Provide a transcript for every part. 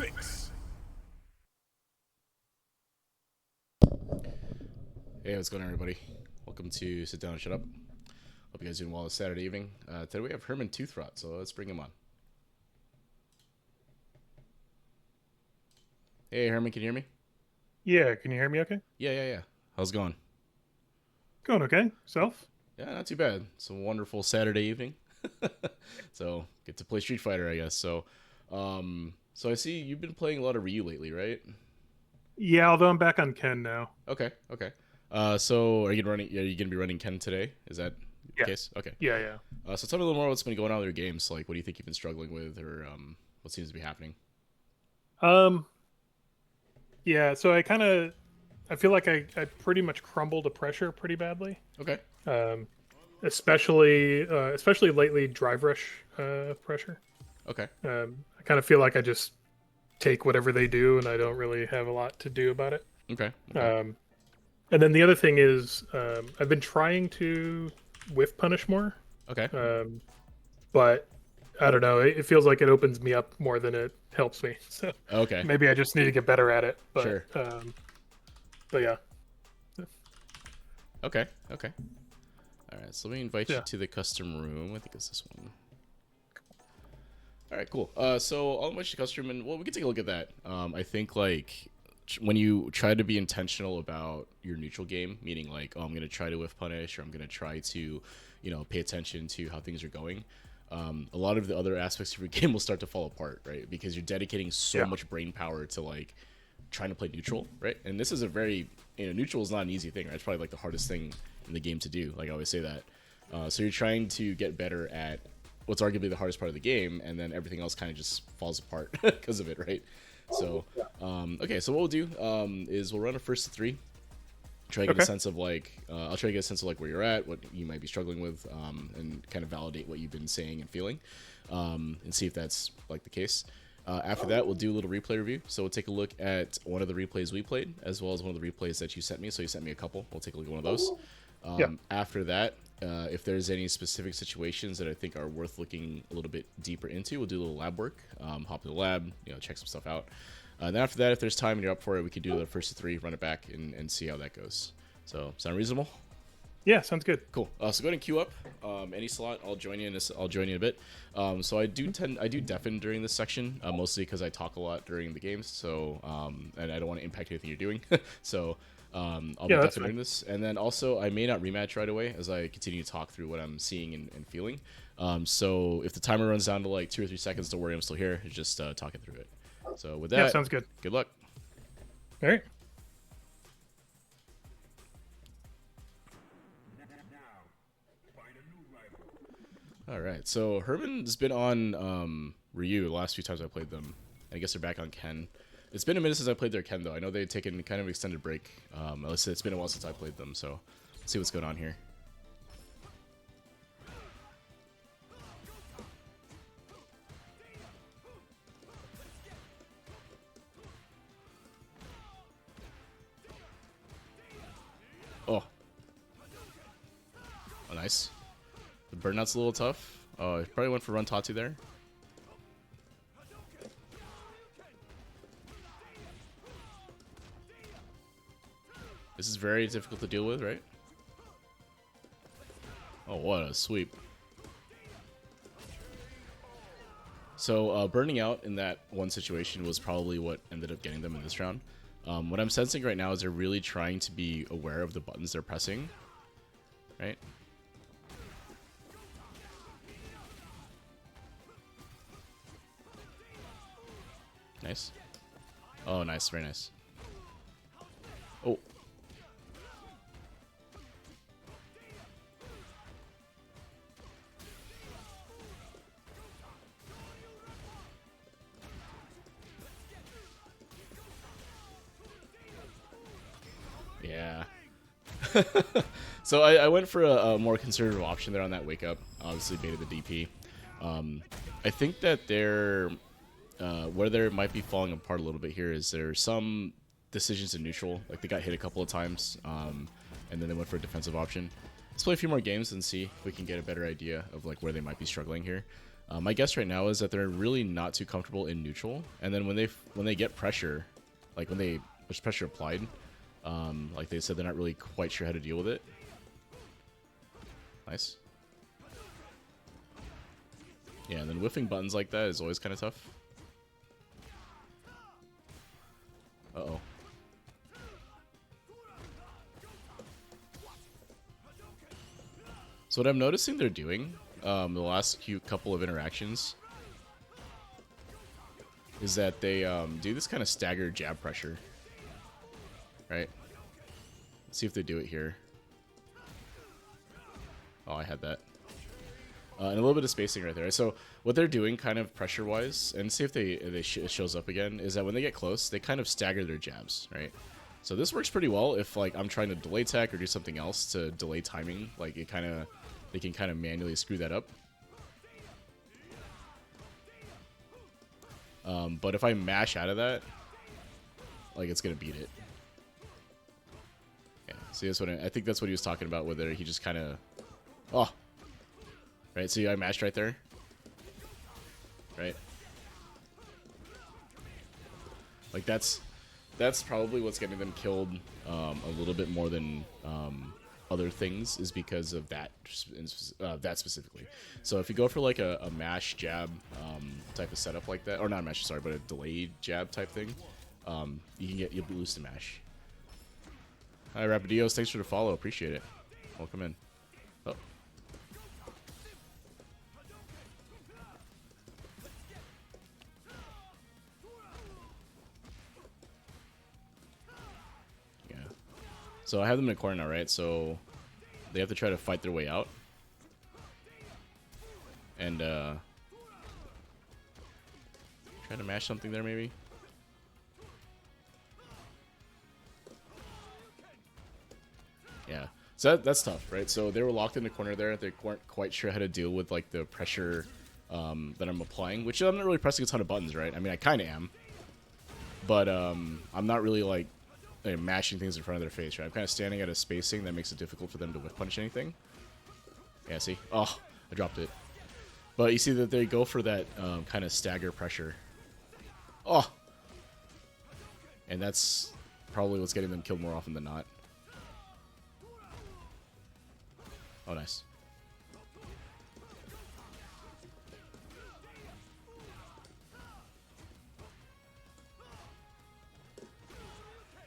6. Hey, what's going on, everybody? Welcome to Sit Down and Shut Up. Hope you guys are doing well this Saturday evening. Today we have HermanToothrot, so let's bring him on. Hey, Herman, can you hear me? Yeah, can you hear me okay? Yeah. How's it going? Going okay. Self? Yeah, not too bad. It's a wonderful Saturday evening. So, get to play Street Fighter, I guess. So I see you've been playing a lot of Ryu lately, right? Yeah, although I'm back on Ken now. Okay. So are you gonna be running Ken today? Is that the Yeah. case? Okay. Yeah. So tell me a little more what's been going on with your games. Like, what do you think you've been struggling with, or what seems to be happening? Um, yeah, so I feel like I pretty much crumble to pressure pretty badly. Okay. Um, especially lately drive rush pressure. Okay. I kind of feel like I just take whatever they do and I don't really have a lot to do about it. Okay. And then the other thing is I've been trying to whiff punish more. Okay. But I don't know. It feels like it opens me up more than it helps me. So Okay. maybe I just need to get better at it. But, Sure. But yeah. Okay. All right. So let me invite you Yeah. to the custom room. I think it's this one. All right. Cool. So I'll invite you to custom, and well, we can take a look at that. I think like when you try to be intentional about your neutral game, meaning like, oh, I'm gonna try to whiff punish, or I'm gonna try to, pay attention to how things are going. A lot of the other aspects of your game will start to fall apart, right? Because you're dedicating so much brain power to like trying to play neutral, right? And this is a very, neutral is not an easy thing, right? It's probably like the hardest thing in the game to do. Like I always say that. So you're trying to get better at what's arguably the hardest part of the game, and then everything else kind of just falls apart because of it, right? So, okay, so what we'll do is we'll run a first to three. Try to get a sense of like, I'll try to get a sense of like where you're at, what you might be struggling with, and kind of validate what you've been saying and feeling, and see if that's like the case. After that, we'll do a little replay review. So we'll take a look at one of the replays we played, as well as one of the replays that you sent me. So you sent me a couple. We'll take a look at one of those. After that, if there's any specific situations that I think are worth looking a little bit deeper into, we'll do a little lab work. Hop to the lab, check some stuff out. Then after that, if there's time and you're up for it, we could do the first to three, run it back, and see how that goes. So, sound reasonable? Yeah, sounds good. Cool. So go ahead and queue up any slot. I'll join you in a bit. So I do deafen during this section, mostly because I talk a lot during the games. So and I don't want to impact anything you're doing. So I'll be deafened during this. And then also I may not rematch right away as I continue to talk through what I'm seeing and feeling. So if the timer runs down to like 2 or 3 seconds, don't worry, I'm still here. It's just talking through it. So with that, Yeah, sounds good. Good luck. All right. All right, so Herman's been on Ryu the last few times I played them. I guess they're back on Ken. It's been a minute since I played their Ken, though. I know they've taken kind of an extended break. At least it's been a while since I played them, so let's see what's going on here. Oh, nice. The burnout's a little tough. Oh, he probably went for Run Tatu there. This is very difficult to deal with, right? Oh, what a sweep. So, burning out in that one situation was probably what ended up getting them in this round. What I'm sensing right now is they're really trying to be aware of the buttons they're pressing, right? Nice. Oh, nice. Very nice. Oh. Yeah. So I went for a more conservative option there on that wake up. Obviously baited the DP. I think that they're where they might be falling apart a little bit here is there are some decisions in neutral, like they got hit a couple of times, and then they went for a defensive option. Let's play a few more games and see if we can get a better idea of like where they might be struggling here. My guess right now is that they're really not too comfortable in neutral, and then when they get pressure, like when they push pressure applied, like they said, they're not really quite sure how to deal with it. Nice. Yeah, and then whiffing buttons like that is always kind of tough. Uh-oh. So what I'm noticing they're doing, the last couple of interactions, is that they do this kind of staggered jab pressure. Right? Let's see if they do it here. Oh, I had that. And a little bit of spacing right there. So what they're doing kind of pressure-wise, and see if it shows up again, is that when they get close, they kind of stagger their jabs, right? So this works pretty well if like I'm trying to delay tech or do something else to delay timing. Like they can kind of manually screw that up. But if I mash out of that, like it's gonna beat it. Yeah, see, that's what I think that's what he was talking about, whether he just kind of, oh, right. See, I mashed right there, right? Like that's probably what's getting them killed a little bit more than other things, is because of that that specifically. So if you go for like a mash jab type of setup like that, or not a mash, sorry, but a delayed jab type thing, you'll lose to mash. Hi Rapidios, thanks for the follow, appreciate it. Welcome in. Oh. Yeah. So I have them in a corner now, right? So they have to try to fight their way out. And try to mash something there maybe. Yeah. So that's tough, right? So they were locked in the corner there. They weren't quite sure how to deal with like the pressure that I'm applying, which I'm not really pressing a ton of buttons, right? I mean, I kind of am, but I'm not really like mashing things in front of their face, right? I'm kind of standing at a spacing that makes it difficult for them to whiff punch anything. Yeah, see? Oh, I dropped it. But you see that they go for that kind of stagger pressure. Oh! And that's probably what's getting them killed more often than not. Oh, nice.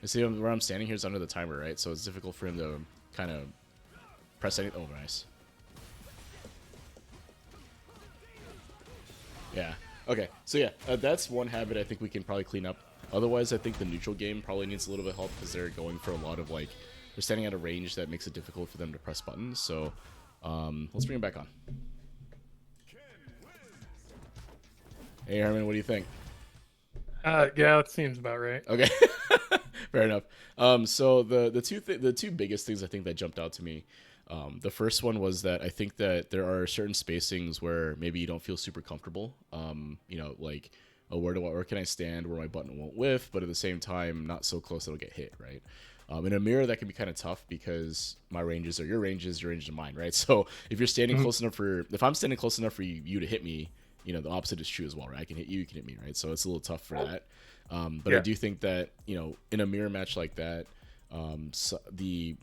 You see where I'm standing here is under the timer, right? So it's difficult for him to kind of press anything. Oh, nice. Yeah. Okay. So yeah, that's one habit I think we can probably clean up. Otherwise, I think the neutral game probably needs a little bit of help because they're going for a lot of like, they're standing at a range that makes it difficult for them to press buttons. So let's bring him back on. Hey Herman, what do you think? Yeah, that seems about right. Okay. Fair enough. So the two biggest things I think that jumped out to me, the first one was that I think that there are certain spacings where maybe you don't feel super comfortable. You know, like, oh, where can I stand where my button won't whiff, but at the same time not so close it'll get hit, right? In a mirror, that can be kind of tough because my ranges are your ranges are mine, right? So if you're standing close enough if I'm standing close enough for you to hit me, you know, the opposite is true as well, right? I can hit you, you can hit me, right? So it's a little tough for that. But yeah. I do think that, you know, in a mirror match like that, so the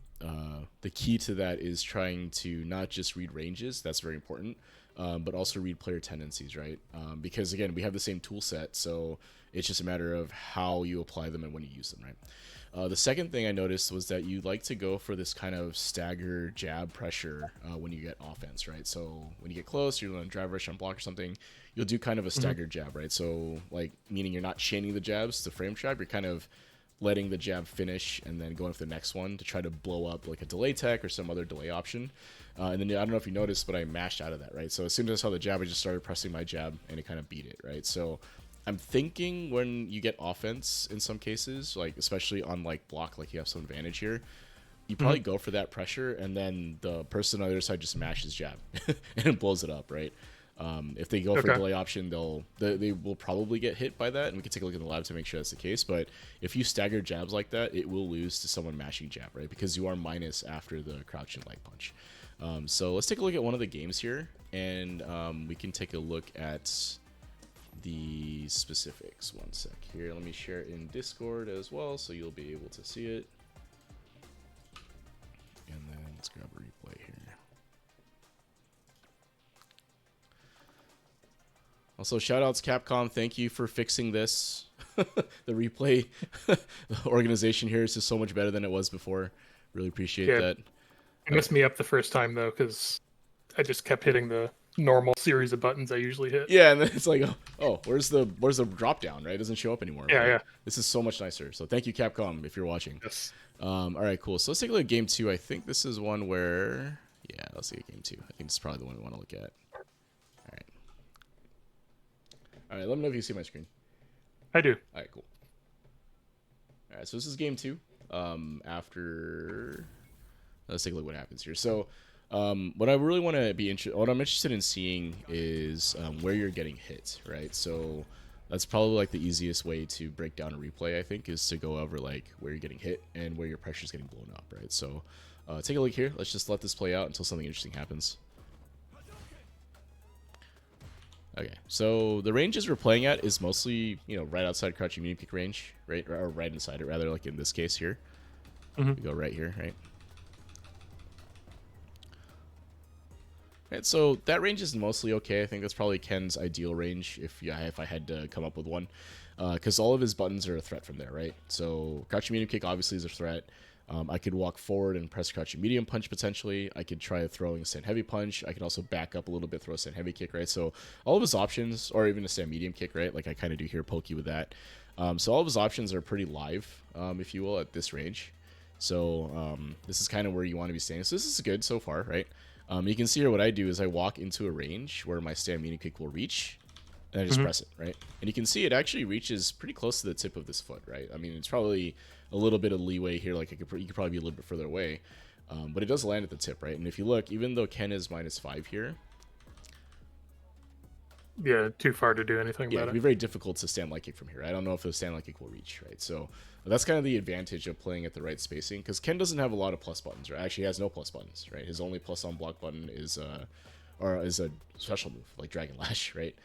key to that is trying to not just read ranges, that's very important, but also read player tendencies, right? Because again, we have the same tool set, so it's just a matter of how you apply them and when you use them, right? The second thing I noticed was that you like to go for this kind of stagger jab pressure when you get offense, right? So when you get close, you're going to drive rush on block or something, you'll do kind of a staggered jab, right? So like, meaning you're not chaining the jabs to frame trap, you're kind of letting the jab finish and then going for the next one to try to blow up like a delay tech or some other delay option. And then I don't know if you noticed, but I mashed out of that, right? So as soon as I saw the jab, I just started pressing my jab and it kind of beat it, right? So I'm thinking when you get offense in some cases, like especially on like block, like you have some advantage here, you probably go for that pressure and then the person on the other side just mashes jab and it blows it up, right? If they go for a delay option, they will probably get hit by that, and we can take a look in the lab to make sure that's the case. But if you stagger jabs like that, it will lose to someone mashing jab, right? Because you are minus after the crouch and leg punch. So let's take a look at one of the games here, and we can take a look at the specifics. One sec here. Let me share it in Discord as well, so you'll be able to see it. And then let's grab a replay here. Also, shoutouts Capcom. Thank you for fixing this. The replay organization here is just so much better than it was before. Really appreciate that. It messed me up the first time though, because I just kept hitting the normal series of buttons I usually hit. Yeah, and then it's like, oh, where's the drop down? Right, it doesn't show up anymore. Yeah, yeah. This is so much nicer. So thank you, Capcom, if you're watching. Yes. All right, cool. So let's take a look at game 2. I think this is one where, yeah, let's see game 2. I think this is probably the one we want to look at. All right, let me know if you see my screen. I do. All right, cool. All right, so this is game 2. After, let's take a look what happens here. So, what I really want to what I'm interested in seeing is where you're getting hit, right? So that's probably like the easiest way to break down a replay, I think, is to go over like where you're getting hit and where your pressure's getting blown up, right? So, take a look here. Let's just let this play out until something interesting happens. Okay, so the ranges we're playing at is mostly, right outside crouching medium kick range, right? Or right inside it, rather, like in this case here. We go right here, right? Right, so that range is mostly okay. I think that's probably Ken's ideal range if I had to come up with one. Because all of his buttons are a threat from there, right? So crouching medium kick obviously is a threat. I could walk forward and press crouching medium punch potentially. I could try throwing a stand heavy punch. I could also back up a little bit, throw a stand heavy kick, right? So all of his options, or even a stand medium kick, right? Like I kind of do here, poke you with that. So all of his options are pretty live, if you will, at this range. So this is kind of where you want to be staying. So this is good so far, right? You can see here what I do is I walk into a range where my stand medium kick will reach, and I just press it, right? And you can see it actually reaches pretty close to the tip of this foot, right? I mean, it's probably a little bit of leeway here, like you could probably be a little bit further away, but it does land at the tip, right? And if you look, even though Ken is -5 here, yeah, too far to do anything about it. It'd be very difficult to stand light kick from here. I don't know if the stand light kick will reach, right? So that's kind of the advantage of playing at the right spacing, because Ken doesn't have a lot of plus buttons, right? Actually, he has no plus buttons, right? His only plus on block button is a special move like Dragon Lash, right?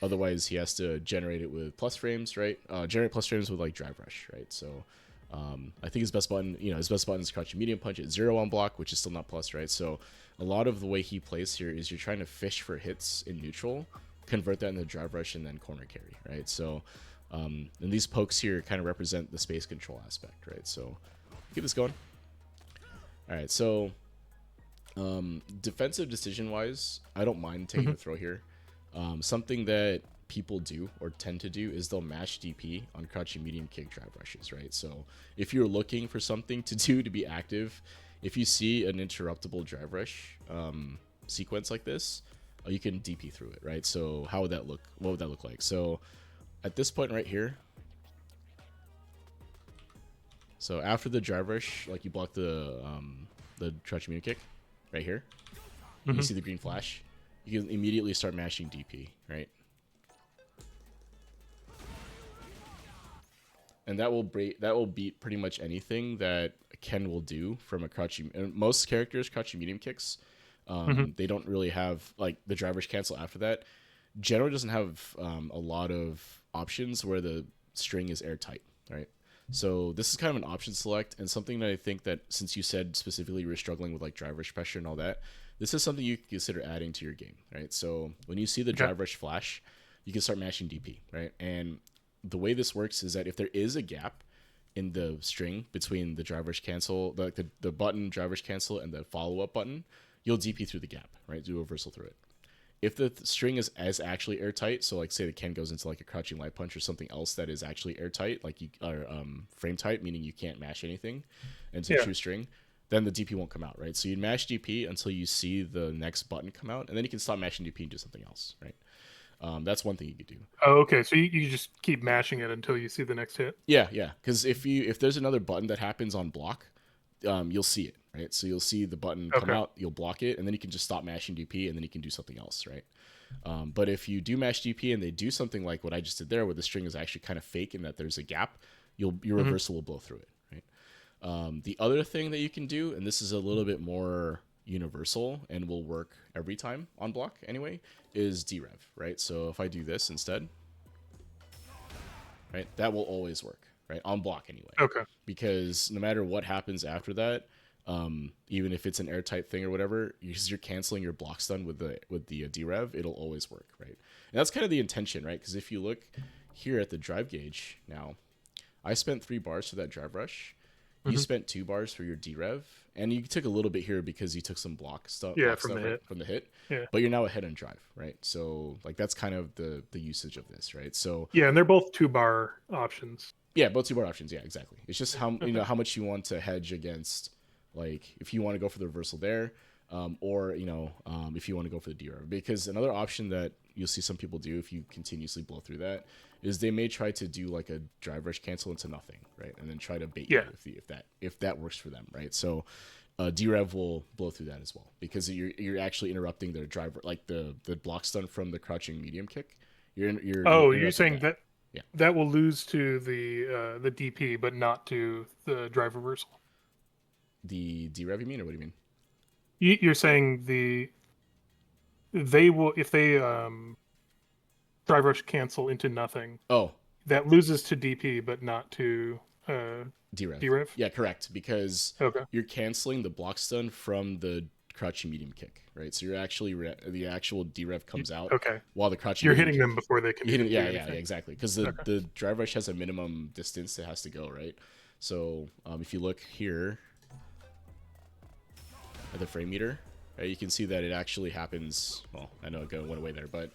Otherwise, he has to generate it with plus frames, right? Generate plus frames with like Drive Rush, right? So I think his best button, his best button is crouching medium punch at 0 on block, which is still not plus, right? So a lot of the way he plays here is you're trying to fish for hits in neutral, convert that into Drive Rush, and then corner carry, right? So and these pokes here kind of represent the space control aspect, right? So keep this going. All right, so defensive decision wise, I don't mind taking the throw here. Something that people do or tend to do is they'll mash DP on crouching medium kick Drive Rushes, right? So if you're looking for something to do to be active, if you see an interruptible Drive Rush sequence like this, you can DP through it, right? So how would that look? What would that look like? So at this point right here, so after the Drive Rush, like you block the crouching medium kick right here, you see the green flash, you can immediately start mashing DP, right? And that will beat pretty much anything that Ken will do from a crouching. And most characters crouching medium kicks, they don't really have like the Drive Rush cancel after that. General doesn't have a lot of options where the string is airtight, right? So this is kind of an option select, and something that I think that since you said specifically you were struggling with like Drive Rush pressure and all that, this is something you can consider adding to your game, right? So when you see the Drive Rush flash, you can start mashing DP, right? And the way this works is that if there is a gap in the string between the Drive Rush cancel, the button Drive Rush cancel and the follow-up button, you'll DP through the gap, right? Do a reversal through it. If the string is actually airtight, so like say the Ken goes into like a crouching light punch or something else that is actually airtight, like you are frame tight, meaning you can't mash anything, and it's a true string, then the DP won't come out, right? So you mash DP until you see the next button come out, and then you can stop mashing DP and do something else, right? That's one thing you could do. Oh, okay. So you just keep mashing it until you see the next hit. Yeah. Because if there's another button that happens on block, you'll see it, right? So you'll see the button come out, you'll block it, and then you can just stop mashing DP, and then you can do something else, right? But if you do mash DP and they do something like what I just did there, where the string is actually kind of fake and that there's a gap, your reversal will blow through it, right? The other thing that you can do, and this is a little bit more universal and will work every time on block anyway is derev, right? So if I do this instead, right, that will always work, right, on block anyway. Okay. Because no matter what happens after that, even if it's an airtight thing or whatever, because you're canceling your block stun with the derev, it'll always work, right? And that's kind of the intention, right? Because if you look here at the drive gauge now, I spent 3 bars for that drive rush. You spent 2 bars for your derev, and you took a little bit here because you took some block stuff, From the right, hit. from the hit. Yeah. But you're now ahead on drive, right? So like that's kind of the usage of this, right? So Yeah, and they're both 2-bar options. yeah, both 2 bar options. Yeah, exactly. It's just how Okay. how much you want to hedge against, like if you want to go for the reversal there, or if you want to go for the derev. Because another option that you'll see some people do if you continuously blow through that is they may try to do like a drive rush cancel into nothing, right, and then try to bait Yeah. you if that works for them, right? So derev will blow through that as well because you're actually interrupting their driver, like the block stun from the crouching medium kick. Oh, You're you're interrupting saying that Yeah. that will lose to the DP, but not to the drive reversal. The derev, you mean, or what do you mean? You're saying they will, if they drive rush cancel into nothing, Oh, that loses to DP, but not to uh, derev. derev. Yeah, correct. Because Okay. you're canceling the block stun from the crouching medium kick, right? So you're actually the actual derev comes out Okay. while the crouching You're medium hitting kick, them before they can even do yeah, anything. exactly. Because Okay. the drive rush has a minimum distance it has to go, right? So if you look here at the frame meter, right, you can see that it actually happens. Well, I know it went away there, but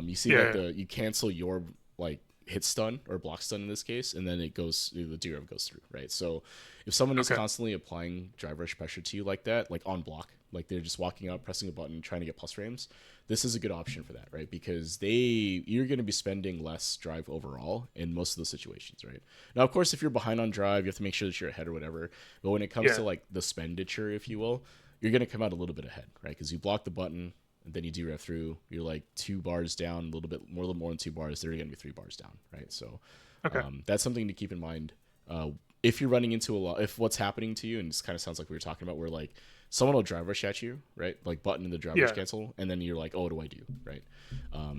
you see Yeah. that you cancel your like hit stun or block stun in this case, and then the derev goes through, right? So if someone is Okay. constantly applying drive rush pressure to you like that, like on block, like they're just walking up, pressing a button, trying to get plus frames, this is a good option for that, right? Because you're going to be spending less drive overall in most of those situations, right? Now, of course, if you're behind on drive, you have to make sure that you're ahead or whatever. But when it comes Yeah. to like the spenditure, if you will, you're going to come out a little bit ahead, right? Because you block the button, and then you derev through. You're like 2 bars down, a little more than 2 bars. They're going to be 3 bars down, right? So Okay. that's something to keep in mind. If you're running into if what's happening to you, and this kind of sounds like we were talking about, where like someone will drive rush at you, right? Like button in the drive rush Yeah. cancel, and then you're like, oh, what do I do, right?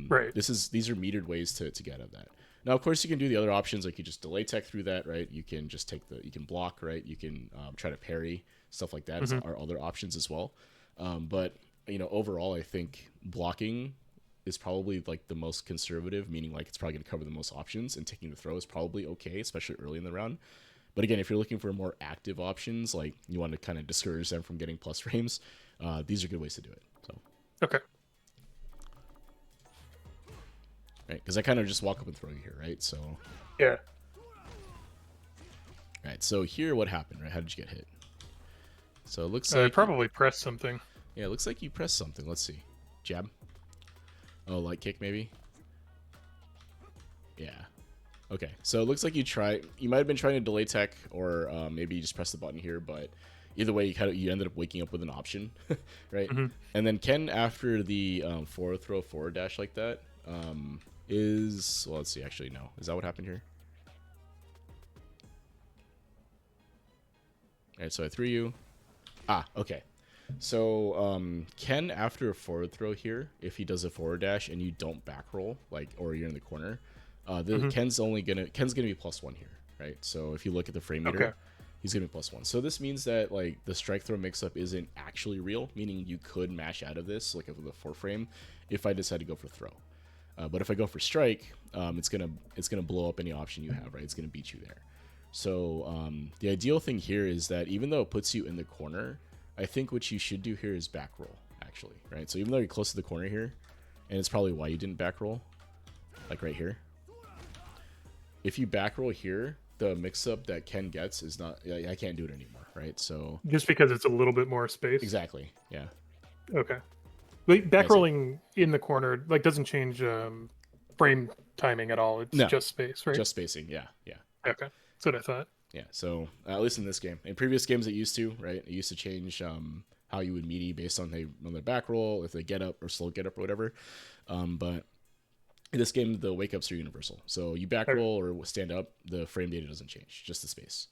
Right. These are metered ways to get out of that. Now, of course, you can do the other options, like you just delay tech through that, right? You can just you can block, right? You can try to parry, stuff like that are other options as well. But overall, I think blocking is probably like the most conservative, meaning like it's probably going to cover the most options, and taking the throw is probably okay, especially early in the round. But again, if you're looking for more active options, like you want to kind of discourage them from getting plus frames, these are good ways to do it. So Okay. right, because I kind of just walk up and throw you here, right? So Yeah. right, so here what happened, right? How did you get hit? So it looks I like probably pressed something. yeah, it looks like you pressed something. Let's see, jab. Oh, light kick maybe. Yeah. Okay, so it looks like you might have been trying to delay tech, or maybe you just press the button here, but either way, you ended up waking up with an option, right? And then Ken, after the forward throw, forward dash like that, well, let's see, actually, no. Is that what happened here? All right, so I threw you. Okay. So Ken, after a forward throw here, if he does a forward dash and you don't back roll, like, or you're in the corner, Ken's gonna be +1 here, right? So if you look at the frame meter, Okay. he's gonna be +1. So this means that like the strike throw mix-up isn't actually real, meaning you could mash out of this like with a 4 frame if I decide to go for throw. But if I go for strike, it's gonna blow up any option you have, right? It's gonna beat you there. So the ideal thing here is that even though it puts you in the corner, I think what you should do here is back roll, actually, right? So even though you're close to the corner here, and it's probably why you didn't back roll, like right here. If you back roll here, the mix-up that Ken gets is not. I can't do it anymore, right? So Just because it's a little bit more space. exactly, yeah. Okay. Like back so- rolling in the corner like doesn't change frame timing at all. It's No, just space, right? Just spacing, yeah. Okay. That's what I thought. Yeah, so at least in this game. In previous games, it used to, right? It used to change how you would meaty based on their back roll, if they get up or slow get up or whatever. But in this game, the wake ups are universal. So you back roll or stand up, the frame data doesn't change, just the space.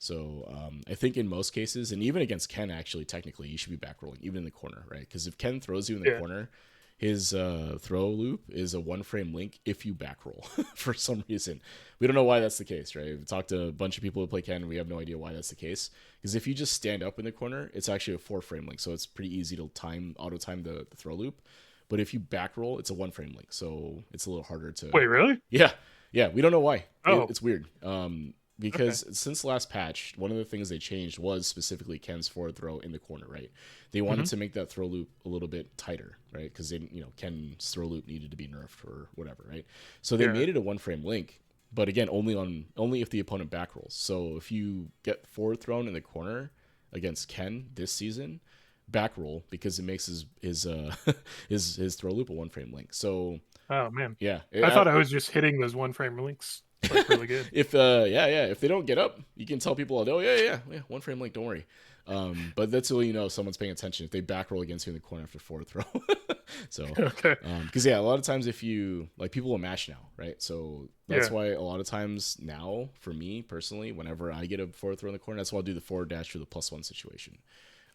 So I think in most cases, and even against Ken, actually, technically, you should be back rolling, even in the corner, right? Because if Ken throws you in the Yeah. corner, his throw loop is a one frame link if you back roll for some reason. We don't know why that's the case, right? We've talked to a bunch of people who play Ken, and we have no idea why that's the case. Because if you just stand up in the corner, it's actually a 4 frame link, so it's pretty easy to auto time the throw loop. But if you back roll, it's a 1 frame link, so it's a little harder to. Wait, really? Yeah, yeah, we don't know why. Oh, It's weird. okay. Because since last patch, one of the things they changed was specifically Ken's forward throw in the corner, right? They wanted Hmm. to make that throw loop a little bit tighter, right? Because Ken's throw loop needed to be nerfed or whatever, right? So they Yeah. made it a 1 frame link, but again, only if the opponent back rolls. So if you get forward thrown in the corner against Ken this season, back roll because it makes his his throw loop a 1 frame link. So Oh man, yeah, I thought I was just hitting those one frame links like really good. if if they don't get up, you can tell people, oh yeah, 1 frame link, don't worry. But that's how you know someone's paying attention if they back roll against you in the corner after forward throw. So Okay. because yeah, a lot of times if you like people will mash now, right? So that's Yeah. why a lot of times now for me personally, whenever I get a forward throw in the corner, that's why I'll do the forward dash for the +1 situation.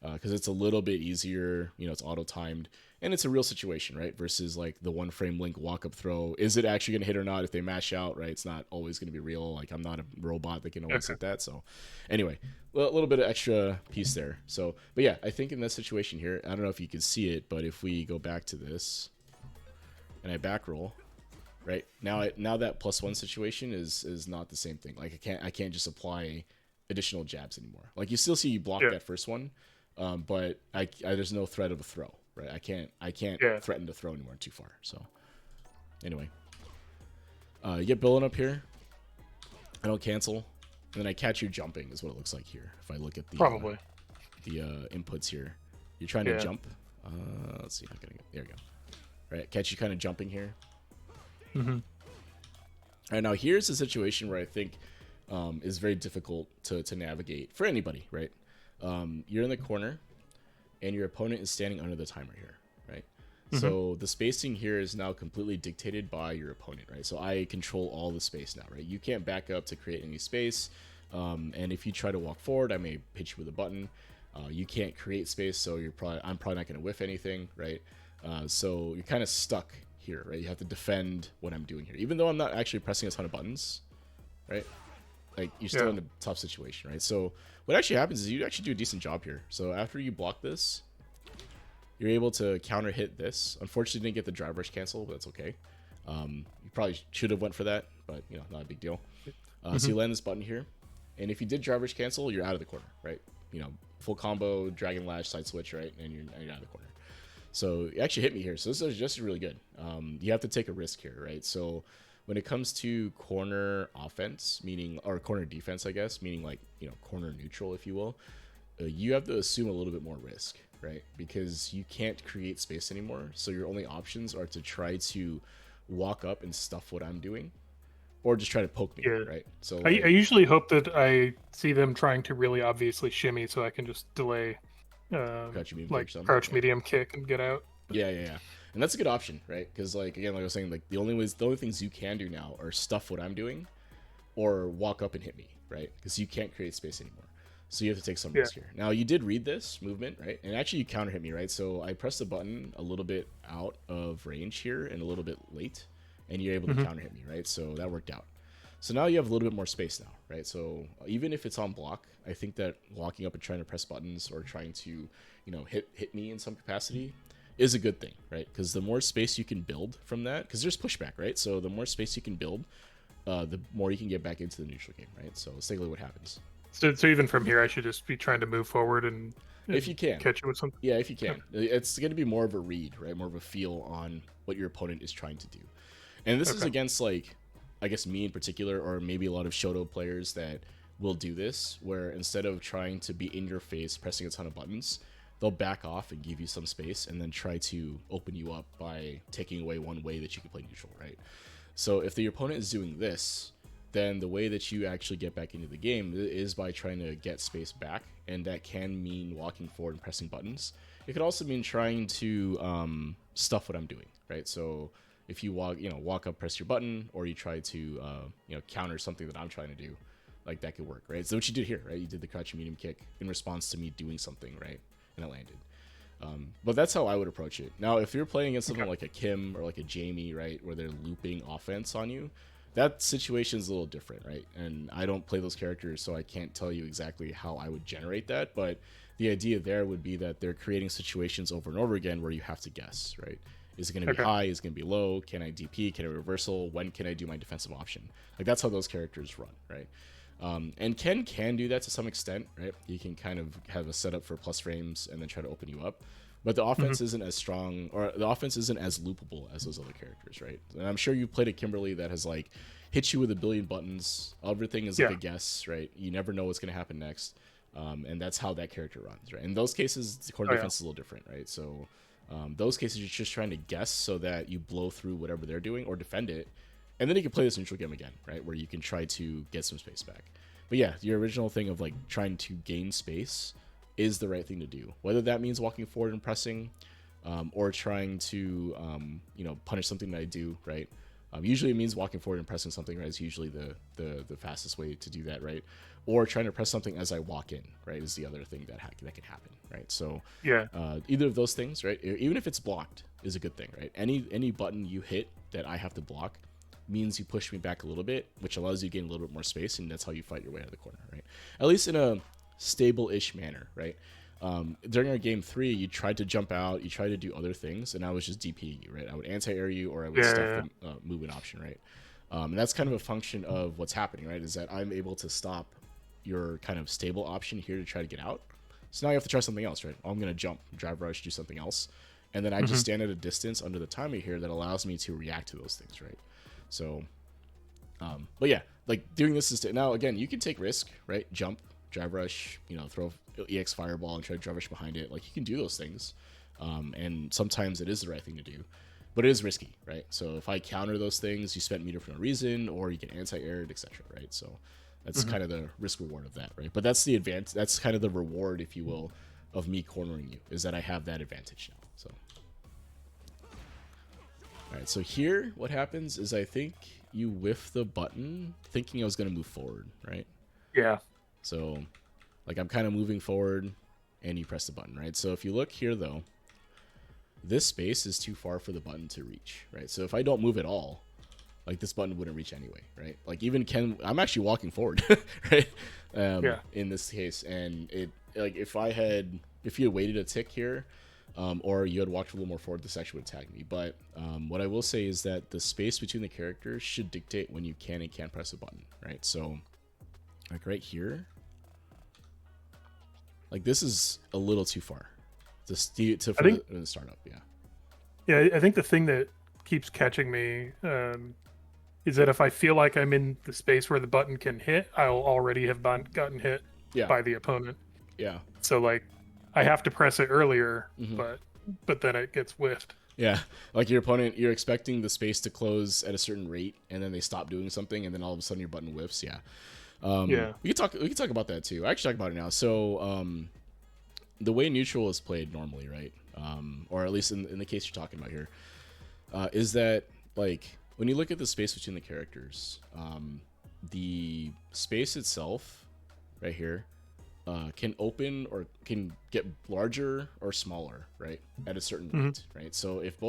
Because it's a little bit easier, it's auto timed, and it's a real situation, right? Versus like the 1 frame link walk up throw. Is it actually going to hit or not? If they mash out, right? It's not always going to be real. Like I'm not a robot that can always Okay. hit that. So, anyway, a little bit of extra piece there. So, but yeah, I think in this situation here, I don't know if you can see it, but if we go back to this and I back roll, right now that +1 situation is not the same thing. Like I can't just apply additional jabs anymore. Like you still see you block Yeah. that first one, but I there's no threat of a throw, right? I can't Yeah. threaten to throw anymore too far. So anyway, you get building up here. I don't cancel, and then I catch you jumping is what it looks like here. If I look at the Probably. inputs here, you're trying to Yeah. jump. Let's see if I can get there. We go. Right, catch you kind of jumping here. Hmm. All right, now here's a situation where I think is very difficult to navigate for anybody, right? You're in the corner, and your opponent is standing under the timer here, right? So the spacing here is now completely dictated by your opponent, right? So I control all the space now, right? You can't back up to create any space, and if you try to walk forward, I may hit you with a button. You can't create space, so I'm probably not going to whiff anything, right? So you're kind of stuck here, right? You have to defend what I'm doing here, even though I'm not actually pressing a ton of buttons, right? Like you're still Yeah. in a tough situation, right? So what actually happens is you actually do a decent job here. So after you block this, you're able to counter hit this. Unfortunately, didn't get the drive rush cancel, but that's okay. You probably should have went for that, but not a big deal. So you land this button here, and if you did drive rush cancel, you're out of the corner, right? Full combo, dragon lash, side switch, right, and you're out of the corner. So you actually hit me here. So this is just really good. You have to take a risk here, right? So when it comes to corner offense, or corner defense, I guess, meaning like, corner neutral, if you will, you have to assume a little bit more risk, right? Because you can't create space anymore. So your only options are to try to walk up and stuff what I'm doing, or just try to poke me, Yeah. right? So I like, usually hope that I see them trying to really obviously shimmy, so I can just delay, crouch medium kick like or something. crouch Yeah. medium kick and get out. Yeah. And that's a good option, right? Because like again, like I was saying, like the only things you can do now are stuff what I'm doing, or walk up and hit me, right? Because you can't create space anymore. So you have to take some Yeah. risk here. Now you did read this movement, right? And actually you counter hit me, right? So I pressed the button a little bit out of range here and a little bit late, and you're able to counter hit me, right? So that worked out. So now you have a little bit more space now, right? So even if it's on block, I think that walking up and trying to press buttons or trying to, hit me in some capacity is a good thing, right? Because the more space you can build from that, because there's pushback, right? So the more space you can build, the more you can get back into the neutral game, right? So let's take a look what happens. So even from here, I should just be trying to move forward and If you can. catch it with something. Yeah, if you can. It's going to be more of a read, right? More of a feel on what your opponent is trying to do. And this is Okay. against, like, I guess me in particular, or maybe a lot of Shoto players that will do this, where instead of trying to be in your face, pressing a ton of buttons, they'll back off and give you some space and then try to open you up by taking away one way that you can play neutral, right? So if the opponent is doing this, then the way that you actually get back into the game is by trying to get space back, and that can mean walking forward and pressing buttons. It could also mean trying to stuff what I'm doing, right? So if you walk up, press your button, or you try to counter something that I'm trying to do, like that could work, right? So what you did here, right? You did the crouching medium kick in response to me doing something, right? And it landed. But that's how I would approach it. Now, if you're playing against someone like a Kim or like a Jamie, right, where they're looping offense on you, that situation is a little different, right? And I don't play those characters, so I can't tell you exactly how I would generate that. But the idea there would be that they're creating situations over and over again where you have to guess, right? Is it going to be high? Is it going to be low? Can I DP? Can I reversal? When can I do my defensive option? Like, that's how those characters run, right? And Ken can do that to some extent, right? You can kind of have a setup for plus frames and then try to open you up. But the offense isn't as strong, or the offense isn't as loopable as those other characters, right? And I'm sure you've played a Kimberly that has like hit you with a billion buttons. Everything is like a guess, right? You never know what's going to happen next. And that's how that character runs, right? In those cases, the corner defense is a little different, right? So those cases, you're just trying to guess so that you blow through whatever they're doing or defend it. And then you can play this neutral game again, right? Where you can try to get some space back. But yeah, your original thing of like trying to gain space is the right thing to do. Whether that means walking forward and pressing, or trying to, punish something that I do, right? Usually it means walking forward and pressing something, right? Is usually the fastest way to do that, right? Or trying to press something as I walk in, right? Is the other thing that can happen, right? So either of those things, right? Even if it's blocked, is a good thing, right? Any button you hit that I have to block means you push me back a little bit, which allows you to gain a little bit more space, and that's how you fight your way out of the corner, right? At least in a stable-ish manner, right? During our game 3, you tried to jump out, you tried to do other things, and I was just DPing you, right? I would anti-air you, or I would stuff the movement option, right? And that's kind of a function of what's happening, right? Is that I'm able to stop your kind of stable option here to try to get out. So now you have to try something else, right? Oh, I'm going to jump, drive rush, do something else. And then I just stand at a distance under the timer here that allows me to react to those things, right? So, but yeah, like doing this is now again, you can take risk, right? Jump, drive rush, throw EX fireball and try to drive rush behind it. Like you can do those things, and sometimes it is the right thing to do, but it is risky, right? So if I counter those things, you spent meter for no reason, or you get anti-aired, etc., right? So that's kind of the risk reward of that, right? But that's the advantage. That's kind of the reward, if you will, of me cornering you, is that I have that advantage now. So. All right, so here what happens is I think you whiff the button thinking I was going to move forward, right? Yeah. So, like, I'm kind of moving forward, and you press the button, right? So if you look here, though, this space is too far for the button to reach, right? So if I don't move at all, like, this button wouldn't reach anyway, right? Like, even I'm actually walking forward, right? In this case, and if you had waited a tick here, or you had walked a little more forward, this actually would tag me. But what I will say is that the space between the characters should dictate when you can and can't press a button, right? So, like right here, like this is a little too far for the startup. Yeah, I think the thing that keeps catching me is that if I feel like I'm in the space where the button can hit, I'll already have gotten hit by the opponent. Yeah. So like, I have to press it earlier, but then it gets whiffed. Yeah, like your opponent, you're expecting the space to close at a certain rate, and then they stop doing something, and then all of a sudden your button whiffs. Yeah. We can talk about that too. I actually talk about it now. So the way neutral is played normally, right? Or at least in the case you're talking about here, is that like when you look at the space between the characters, the space itself, right here, can open or can get larger or smaller, right, at a certain rate, right? So if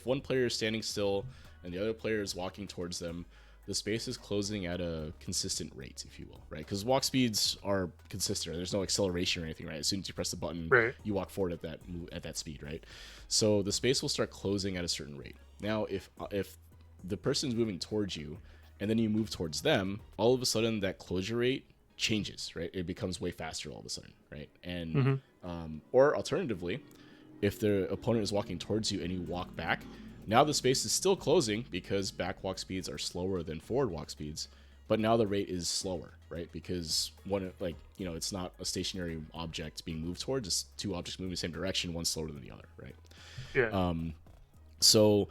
one player is standing still and the other player is walking towards them, the space is closing at a consistent rate, if you will, right? Because walk speeds are consistent. There's no acceleration or anything, right? As soon as you press the button, you walk forward at that speed, right? So the space will start closing at a certain rate. Now, if the person's moving towards you and then you move towards them, all of a sudden that closure rate changes, right? It becomes way faster all of a sudden, right? And or alternatively, if the opponent is walking towards you and you walk back, now the space is still closing because back walk speeds are slower than forward walk speeds, but now the rate is slower, right? Because it's not a stationary object being moved towards, it's two objects moving in the same direction, one slower than the other, right? Yeah. So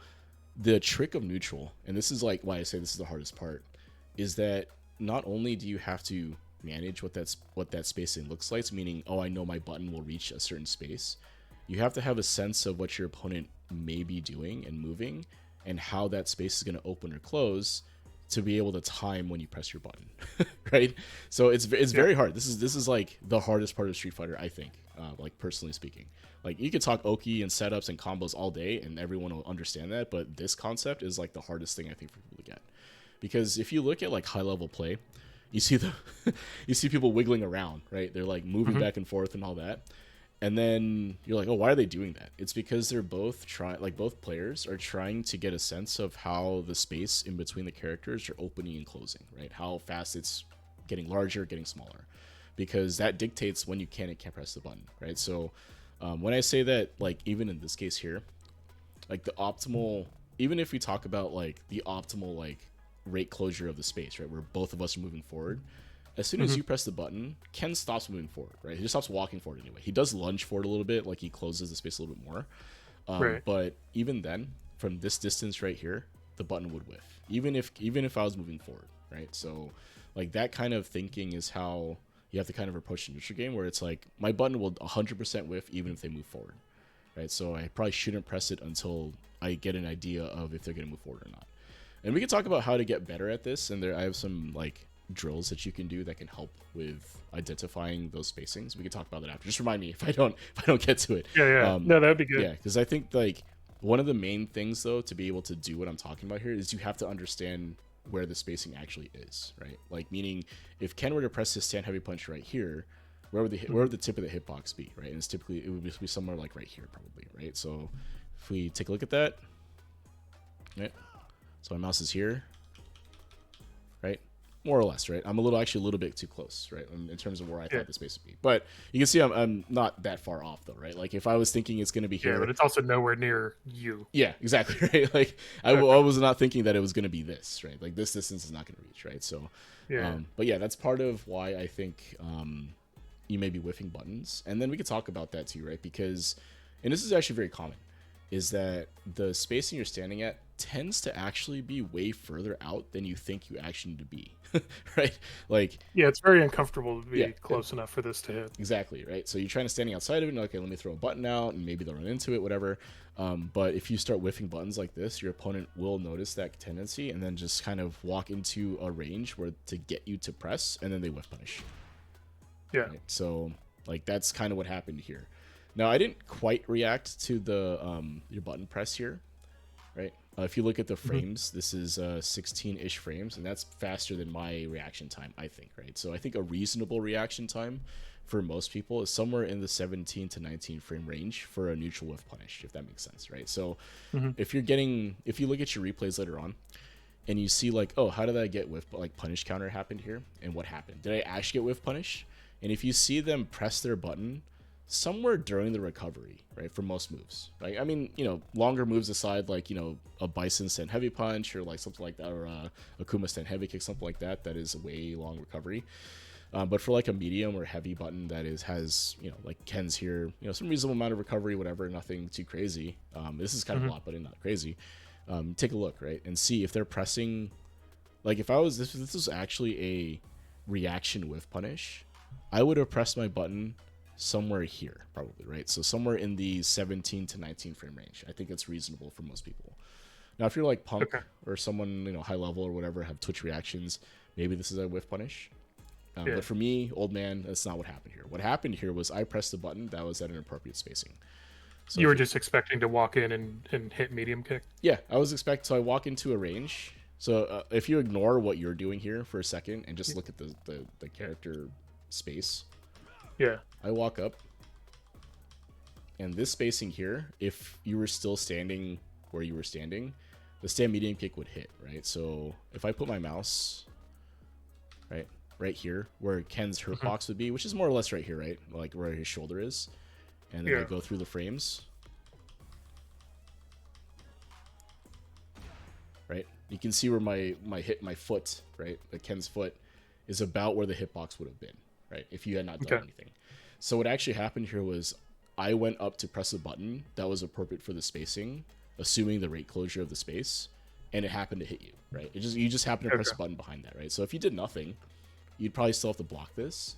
the trick of neutral, and this is like why I say this is the hardest part, is that not only do you have to manage what that spacing looks like, meaning, I know my button will reach a certain space, you have to have a sense of what your opponent may be doing and moving and how that space is going to open or close to be able to time when you press your button, right? So it's very hard. This is like the hardest part of Street Fighter, I think, like personally speaking. Like you could talk Oki and setups and combos all day, and everyone will understand that. But this concept is like the hardest thing I think for people to get, because if you look at like high level play, you see you see people wiggling around, right? They're like moving back and forth and all that. And then you're like, oh, why are they doing that? It's because they're both both players are trying to get a sense of how the space in between the characters are opening and closing, right? How fast it's getting larger, getting smaller, because that dictates when you can and can't press the button, right? So when I say that, like even in this case here, like the optimal, even if we talk about like the optimal like rate closure of the space, right, where both of us are moving forward. As soon as you press the button, Ken stops moving forward, right? He just stops walking forward anyway. He does lunge forward a little bit, like he closes the space a little bit more. Right. But even then, from this distance right here, the button would whiff, even if I was moving forward, right? So, like that kind of thinking is how you have to kind of approach the neutral game, where it's like my button will 100% whiff even if they move forward, right? So I probably shouldn't press it until I get an idea of if they're going to move forward or not. And we can talk about how to get better at this, and I have some like drills that you can do that can help with identifying those spacings. We can talk about that after. Just remind me if I don't get to it. Yeah. No, that'd be good. Yeah, because I think like one of the main things though to be able to do what I'm talking about here is you have to understand where the spacing actually is, right? Like meaning if Ken were to press his stand heavy punch right here, where would the tip of the hitbox be, right? And it's typically it would be somewhere like right here probably, right? So if we take a look at that, right? So my mouse is here, right? More or less, right? I'm actually a little bit too close, right? In terms of where I thought the space would be. But you can see I'm not that far off though, right? Like if I was thinking it's going to be here. Yeah, but it's also nowhere near you. Yeah, exactly, right? Like I was not thinking that it was going to be this, right? Like this distance is not going to reach, right? So, yeah. But yeah, that's part of why I think you may be whiffing buttons. And then we could talk about that too, right? Because, and this is actually very common, is that the spacing you're standing at tends to actually be way further out than you think you actually need to be, right? Like, yeah, it's very uncomfortable to be close enough for this to hit. Exactly, right? So you're trying to standing outside of it, and okay, let me throw a button out, and maybe they'll run into it, whatever. But if you start whiffing buttons like this, your opponent will notice that tendency and then just kind of walk into a range where to get you to press, and then they whiff punish. Yeah. Right? So, like, that's kind of what happened here. Now, I didn't quite react to the your button press here, right? If you look at the frames, this is 16-ish frames, and that's faster than my reaction time, I think, right? So I think a reasonable reaction time for most people is somewhere in the 17 to 19 frame range for a neutral whiff punish, if that makes sense, right? So if you look at your replays later on, and you see like, oh, how did I get whiff, like punish counter happened here, and what happened? Did I actually get whiff punish? And if you see them press their button somewhere during the recovery, right, for most moves, right? I mean, longer moves aside, like, a Bison stand heavy punch or like something like that, or a Akuma stand heavy kick, something like that, that is a way long recovery. But for like a medium or heavy button that has, like Ken's here, some reasonable amount of recovery, whatever, nothing too crazy. This is kind of a lot, but not crazy. Take a look, right, and see if they're pressing, like if I was, this was actually a reaction whiff punish, I would have pressed my button somewhere here probably, right? So somewhere in the 17 to 19 frame range. I think it's reasonable for most people. Now if you're like Punk or someone high level or whatever, have Twitch reactions, maybe this is a whiff punish. But for me, old man, that's not what happened here. What happened here was I pressed the button that was at an appropriate spacing. So you were just expecting to walk in and hit medium kick? Yeah, I was expecting. So I walk into a range. So if you ignore what you're doing here for a second and just look at the character space, I walk up, and this spacing here, if you were still standing where you were standing, the stand medium kick would hit, right? So if I put my mouse right here where Ken's hurt box would be, which is more or less right here, right? Like where his shoulder is, and then I go through the frames, right? You can see where my foot, right? Like Ken's foot is about where the hitbox would have been, right? If you had not done anything. So what actually happened here was I went up to press a button that was appropriate for the spacing, assuming the rate closure of the space, and it happened to hit you, right? You just happened to press a button behind that, right? So if you did nothing, you'd probably still have to block this.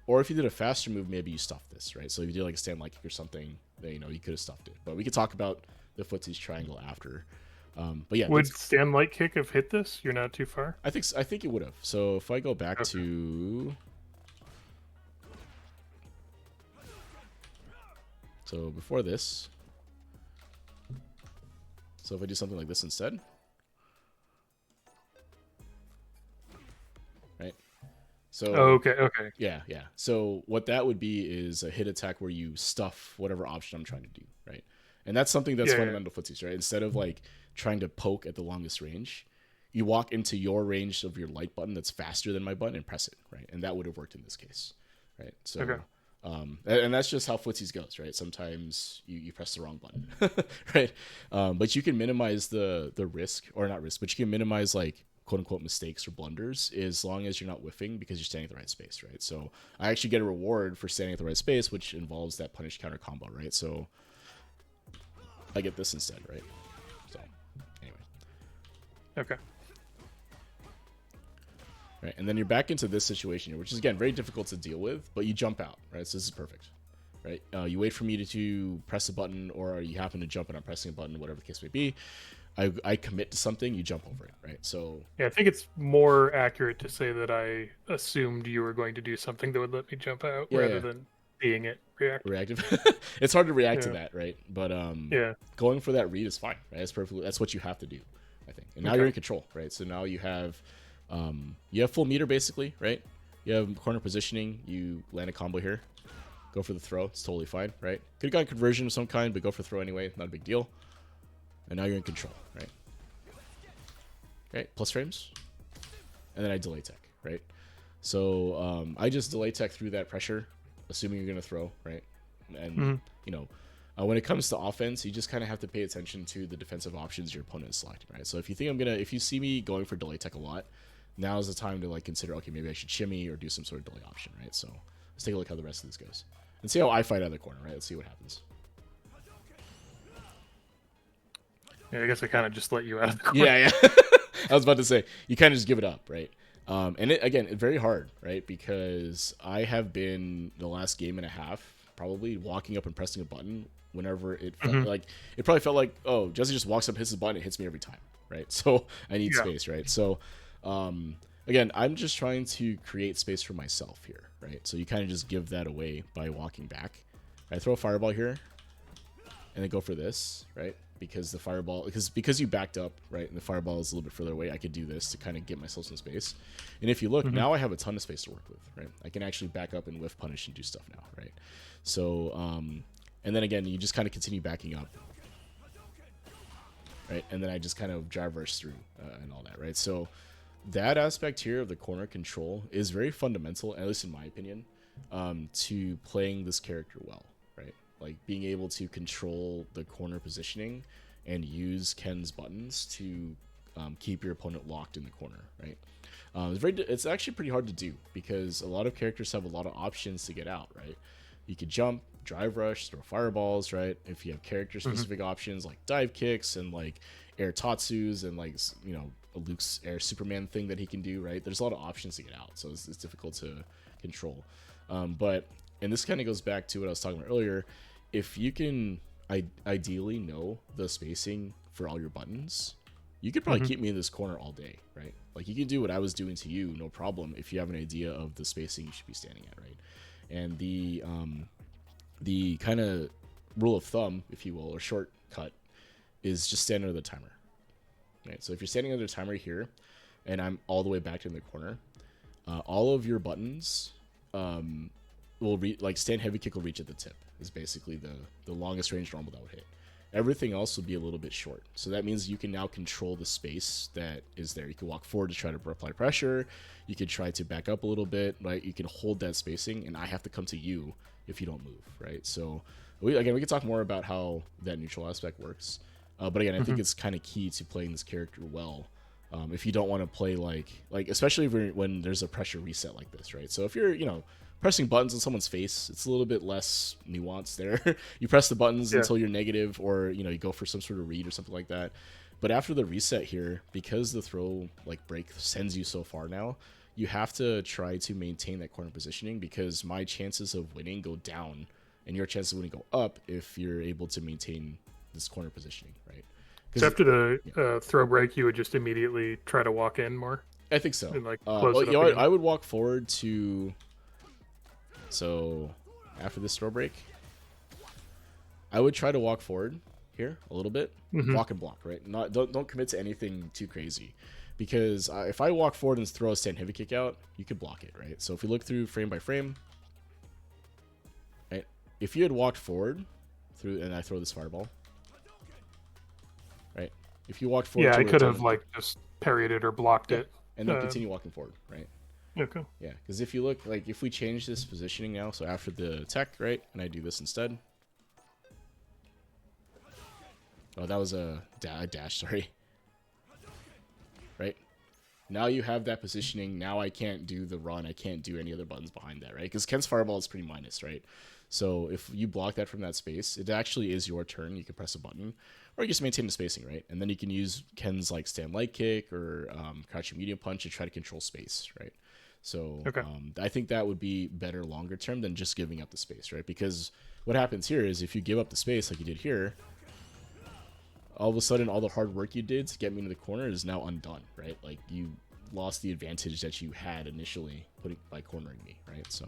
Or if you did a faster move, maybe you stuffed this, right? So if you did like a stand light kick or something, then, you could have stuffed it. But we could talk about the footsies triangle after. But yeah, would stand light kick have hit this? You're not too far. I think it would have. So if I go back to, so before this, so if I do something like this instead, right? So okay. Yeah. So what that would be is a hit attack where you stuff whatever option I'm trying to do, right? And that's something that's fundamental footsies, right? Instead of like trying to poke at the longest range, you walk into your range of your light button that's faster than my button and press it, right? And that would have worked in this case, right? So, and that's just how footsies goes, right? Sometimes you press the wrong button, right? But you can minimize the risk, or not risk, but you can minimize like quote unquote mistakes or blunders as long as you're not whiffing because you're standing at the right space, right? So I actually get a reward for standing at the right space, which involves that punish counter combo, right? So I get this instead, right? So anyway. Okay. Right, and then you're back into this situation here, which is again very difficult to deal with, but you jump out, right? So this is perfect, right? You wait for me to press a button, or you happen to jump and I'm pressing a button, whatever the case may be. I commit to something, you jump over it, right? So yeah, I think it's more accurate to say that I assumed you were going to do something that would let me jump out rather than being it reactive. It's hard to react to that, right? But going for that read is fine, right? That's what you have to do, I think. And now you're in control, right? So now you have full meter basically, right? You have corner positioning, you land a combo here, go for the throw, it's totally fine, right? Could have gotten conversion of some kind, but go for throw anyway, not a big deal. And now you're in control, right? Right, plus frames. And then I delay tech, right? So I just delay tech through that pressure, assuming you're going to throw, right? And, when it comes to offense, you just kind of have to pay attention to the defensive options your opponent is selecting, right? So if you see me going for delay tech a lot, now is the time to like consider, okay, maybe I should shimmy or do some sort of delay option, right? So let's take a look how the rest of this goes. And see how I fight out of the corner, right? Let's see what happens. Yeah, I guess I kind of just let you out of the corner. Yeah. I was about to say, you kind of just give it up, right? And it's very hard, right? Because I have been the last game and a half probably walking up and pressing a button whenever it felt like, it probably felt like, oh, Juzzy just walks up, hits his button, it hits me every time, right? So I need space, right? So again, I'm just trying to create space for myself here, right? So you kind of just give that away by walking back. I throw a fireball here and then go for this, right? Because the fireball, because you backed up, right, and the fireball is a little bit further away, I could do this to kind of get myself some space. And if you look, now I have a ton of space to work with, right? I can actually back up and whiff punish and do stuff now, right? So, and then again, you just kind of continue backing up, right? And then I just kind of drive rush through and all that, right? So that aspect here of the corner control is very fundamental, at least in my opinion, to playing this character well, right? Like being able to control the corner positioning and use Ken's buttons to keep your opponent locked in the corner, right? It's actually pretty hard to do because a lot of characters have a lot of options to get out, right? You could jump, drive rush, throw fireballs, right? If you have character specific options like dive kicks and like air tatsus and like, a Luke's air Superman thing that he can do, right? There's a lot of options to get out, so it's difficult to control. And this kind of goes back to what I was talking about earlier. If you can ideally know the spacing for all your buttons, you could probably keep me in this corner all day, right? Like you can do what I was doing to you, no problem, if you have an idea of the spacing you should be standing at, right? And the kind of rule of thumb, if you will, or shortcut, is just stand under the timer, right? So if you're standing under the timer here, and I'm all the way back in the corner, all of your buttons will stand heavy kick will reach at the tip is basically the longest range normal that would hit. Everything else will be a little bit short. So that means you can now control the space that is there. You can walk forward to try to apply pressure. You can try to back up a little bit, right? You can hold that spacing, and I have to come to you if you don't move, right? So we can talk more about how that neutral aspect works. But again, I think it's kind of key to playing this character well. If you don't want to play like especially when there's a pressure reset like this, right? So if you're, pressing buttons on someone's face, it's a little bit less nuanced there. You press the buttons until you're negative, or you go for some sort of read or something like that. But after the reset here, because the throw break sends you so far now, you have to try to maintain that corner positioning, because my chances of winning go down and your chances of winning go up if you're able to maintain this corner positioning, right? So Because after the throw break, you would just immediately try to walk in more I think so. and like close it You up know what? again. I would walk forward to. So after this throw break, I would try to walk forward here a little bit, walk and block, right? Not don't commit to anything too crazy, because if I walk forward and throw a stand heavy kick out, you could block it, right? So if we look through frame by frame, right? If you had walked forward through and I throw this fireball, right? If you walked forward Yeah, to I could return, have like just parried it or blocked yeah, it. and then continue walking forward, right? Okay. Yeah, because if you look, like, if we change this positioning now, so after the attack, right, and I do this instead. Oh, that was a dash, sorry. Right? Now you have that positioning. Now I can't do the run. I can't do any other buttons behind that, right? Because Ken's fireball is pretty minus, right? So if you block that from that space, it actually is your turn. You can press a button, or you just maintain the spacing, right? And then you can use Ken's like stand light kick or crouching medium punch to try to control space, right? So Okay. I think that would be better longer term than just giving up the space, right? Because what happens here is if you give up the space like you did here, all of a sudden all the hard work you did to get me into the corner is now undone, right? Like you lost the advantage that you had initially by cornering me, right? So,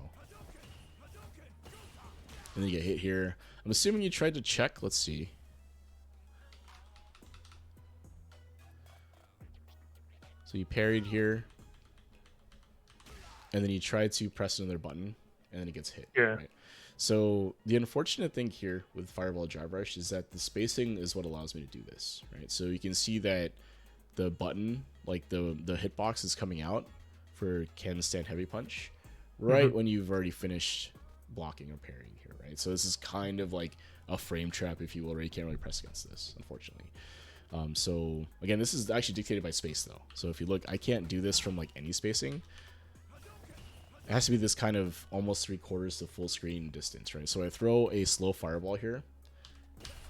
and then you get hit here. I'm assuming you tried to check. Let's see. So you parried here, and then you tried to press another button, and then it gets hit. Yeah. Right? So the unfortunate thing here with Fireball Drive Rush is that the spacing is what allows me to do this, right? So you can see that the button, like the hitbox, is coming out for Ken's stand heavy punch right when you've already finished blocking or parrying here, right? So this is kind of like a frame trap, if you will, where you can't really press against this, unfortunately. So again, this is actually dictated by space though. So if you look, I can't do this from like any spacing. It has to be this kind of almost 3/4 to full screen distance, right? So I throw a slow fireball here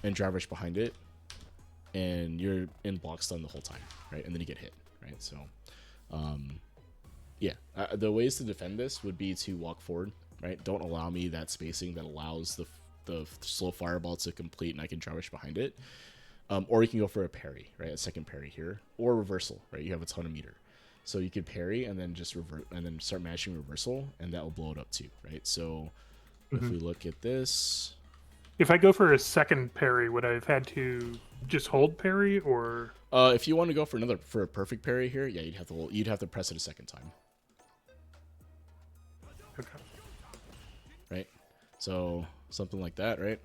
and drive rush behind it, and you're in block stun the whole time, right? And then you get hit, right? So, yeah, the ways to defend this would be to walk forward, right? Don't allow me that spacing that allows the slow fireball to complete, and I can drive rush behind it. Or you can go for a parry, right? A second parry here, or reversal, right? You have a ton of meter. So you could parry and then just revert and then start mashing reversal, and that will blow it up too, right? So if we look at this, if I go for a second parry, would I have had to just hold parry, or if you want to go for a perfect parry here, yeah, you'd have to press it a second time. Okay. Right? So something like that, right?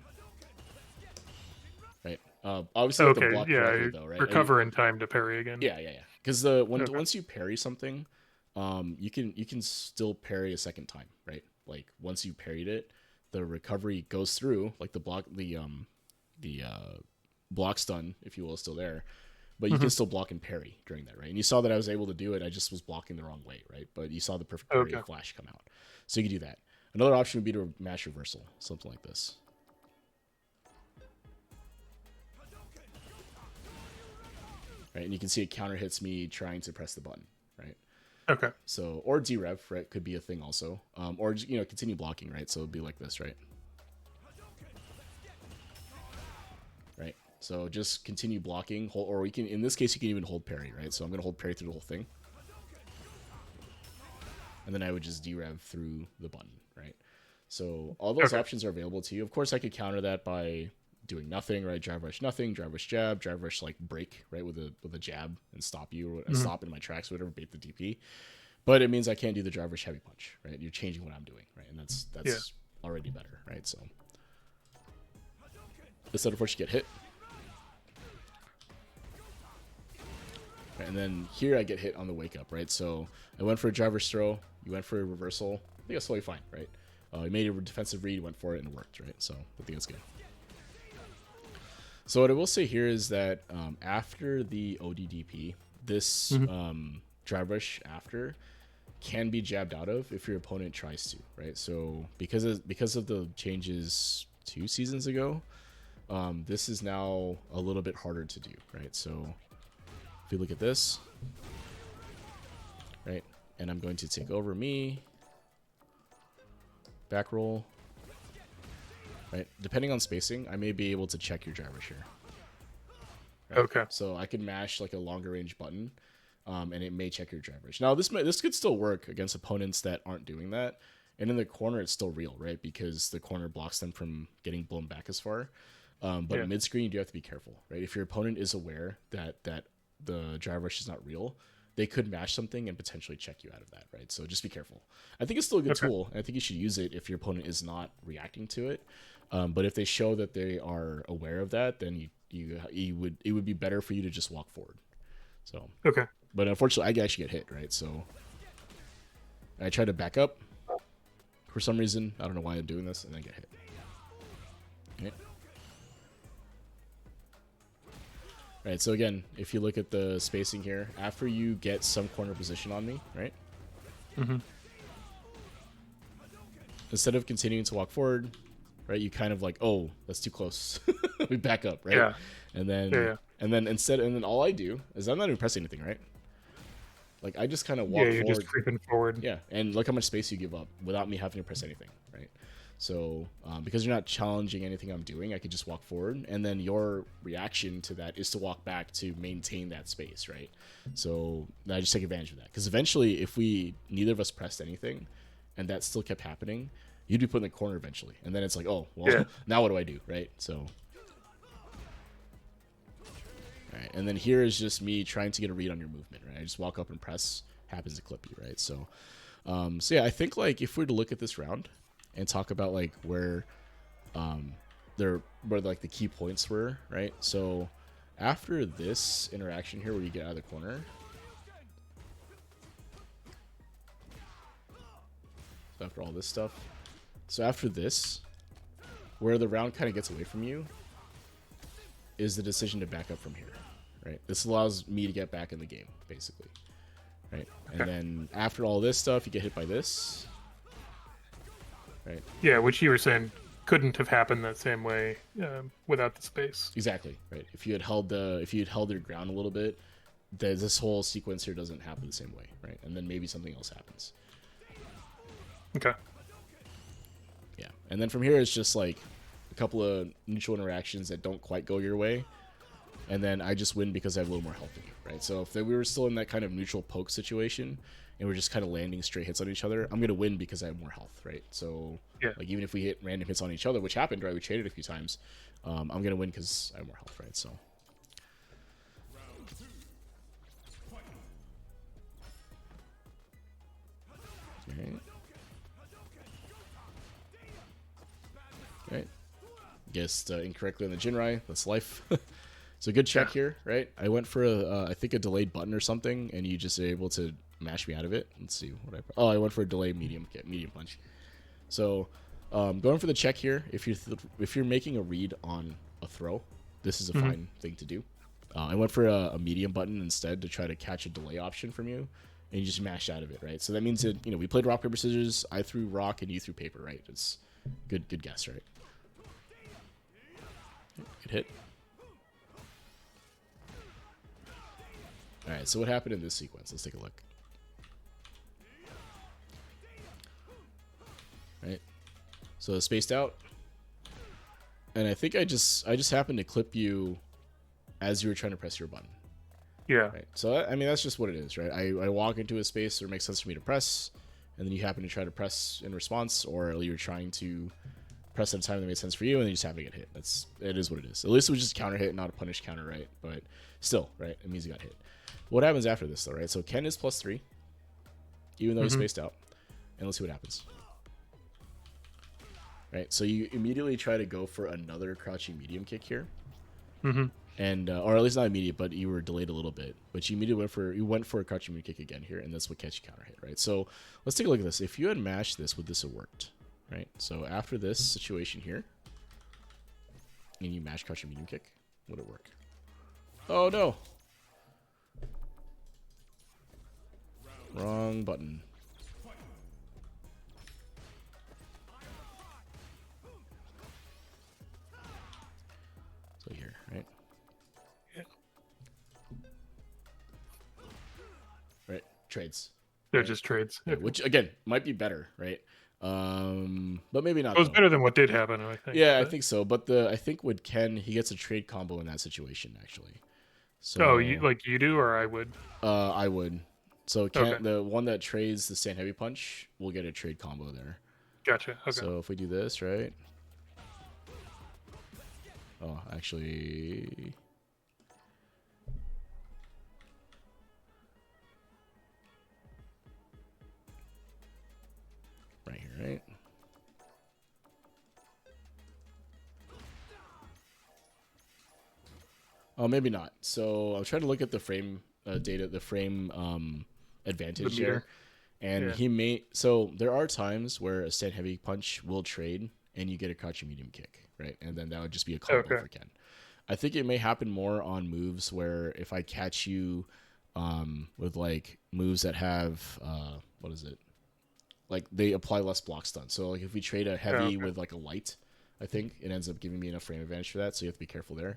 Right. Obviously you have to block correctly though, right? Recover in time to parry again. Yeah. Because once you parry something, you can still parry a second time, right? Like once you parried it, the recovery goes through, like the block stun, if you will, is still there, but you can still block and parry during that, right? And you saw that I was able to do it. I just was blocking the wrong way, right? But you saw the perfect parry flash come out, so you can do that. Another option would be to mash reversal, something like this. Right, and you can see it counter hits me trying to press the button, right? Okay. So, or derev, right, could be a thing also, or continue blocking, right? So it'd be like this, right? Right. So just continue blocking, or we can, in this case, you can even hold parry, right? So I'm gonna hold parry through the whole thing, and then I would just derev through the button, right? So all those options are available to you. Of course, I could counter that by doing nothing, right? Drive rush nothing, drive rush jab, drive rush like break, right, with a jab and stop you, or stop in my tracks, or whatever, bait the DP. But it means I can't do the drive rush heavy punch, right? You're changing what I'm doing, right? And that's already better, right? So instead of first you get hit, right, and then here I get hit on the wake up, right? So I went for a drive rush throw, you went for a reversal. I think that's totally fine, right? You made a defensive read, went for it, and it worked, right? So I think that's good. So what I will say here is that after the ODDP, this drive rush after can be jabbed out of if your opponent tries to, right? So because of the changes 2 seasons ago, this is now a little bit harder to do, right? So if you look at this, right, and I'm going to take over me, back roll. Right, depending on spacing, I may be able to check your drive rush here. right? Okay. So I can mash like a longer range button, and it may check your drive rush. Now this could still work against opponents that aren't doing that, and in the corner it's still real, right? Because the corner blocks them from getting blown back as far. But mid screen you do have to be careful, right? If your opponent is aware that the drive rush is not real, they could mash something and potentially check you out of that, right? So just be careful. I think it's still a good tool, and I think you should use it if your opponent is not reacting to it. But if they show that they are aware of that, then it would be better for you to just walk forward. So but unfortunately, I actually get hit, right? So I try to back up for some reason. I don't know why I'm doing this, and then get hit. Okay. Right, so again, if you look at the spacing here, after you get some corner position on me, right? Instead of continuing to walk forward, right, you kind of like, oh, that's too close. We back up, right? Yeah. And then all I do is I'm not even pressing anything, right? Like I just kind of walk forward. Yeah, you're just creeping forward. Yeah, and look how much space you give up without me having to press anything, right? So because you're not challenging anything I'm doing, I could just walk forward, and then your reaction to that is to walk back to maintain that space, right? So I just take advantage of that, because eventually, if neither of us pressed anything, and that still kept happening, you'd be put in the corner eventually, and then it's like, oh, well, now what do I do, right? So, all right, and then here is just me trying to get a read on your movement, right? I just walk up and press, happens to clip you, right? So, so yeah, I think like if we were to look at this round and talk about like where like the key points were, right? So after this interaction here where you get out of the corner, so after all this stuff, so after this, where the round kind of gets away from you is the decision to back up from here, right? This allows me to get back in the game, basically, right? And then after all this stuff, you get hit by this. Right. Yeah, which you were saying couldn't have happened that same way without the space. Exactly. Right. If you had held your ground a little bit, this whole sequence here doesn't happen the same way, right? And then maybe something else happens. Okay. Yeah. And then from here it's just like a couple of neutral interactions that don't quite go your way, and then I just win because I have a little more health than you, right? So if we were still in that kind of neutral poke situation, and we're just kind of landing straight hits on each other, I'm going to win because I have more health, right? So, like, even if we hit random hits on each other, which happened, right? We traded a few times. I'm going to win because I have more health, right? So. Alright. Alright. Guessed incorrectly on the Jinrai. That's life. So good check here, right? I went for I think a delayed button or something, and you just are able to mash me out of it. Let's see what I went for a delayed medium punch. So going for the check here, if you're making a read on a throw, this is a fine thing to do. I went for a medium button instead to try to catch a delay option from you, and you just mashed out of it, right? So that means that we played rock paper scissors. I threw rock and you threw paper, right? It's good guess, right? Good hit. All right, so what happened in this sequence? Let's take a look. Right, so spaced out, and I think I just happened to clip you as you were trying to press your button. Yeah. Right. So I mean that's just what it is, right? I walk into a space where it makes sense for me to press, and then you happen to try to press in response, or you're trying to press at a time that made sense for you, and then you just happen to get hit. It is what it is. At least it was just a counter hit, not a punish counter, right? But still, right? It means you got hit. What happens after this, though, right? So Ken is +3, even though he's spaced out, and let's see what happens. Right, so you immediately try to go for another crouching medium kick here, and or at least not immediate, but you were delayed a little bit. But you immediately went for a crouching medium kick again here, and that's what catch you counter hit, right? So let's take a look at this. If you had mashed this, would this have worked? Right. So after this situation here, and you mash crouching medium kick, would it work? Oh no! Wrong button. So here, right? Yeah. Right, trades. They're just trades. Yeah, which again might be better, right? But maybe not. It was better than what did happen, I think. Yeah, I think so. But I think with Ken, he gets a trade combo in that situation, actually. So Oh, you do, or I would? I would. So Okay, the one that trades the stand heavy punch will get a trade combo there. gotcha. Okay. So if we do this, right? Oh, actually, right here, right? Oh, maybe not. So I'll try to look at the frame data, the frame The advantage there. meter. And Yeah. he may. So there are times where a stand heavy punch will trade and you get a crouching medium kick, right? And then that would just be a combo Okay. for Ken. I think it may happen more on moves where if I catch you with like moves that have, what is it? Like they apply less block stun. So like if we trade a Oh, heavy okay. with like a light, I think it ends up giving me enough frame advantage for that. So you have to be careful there.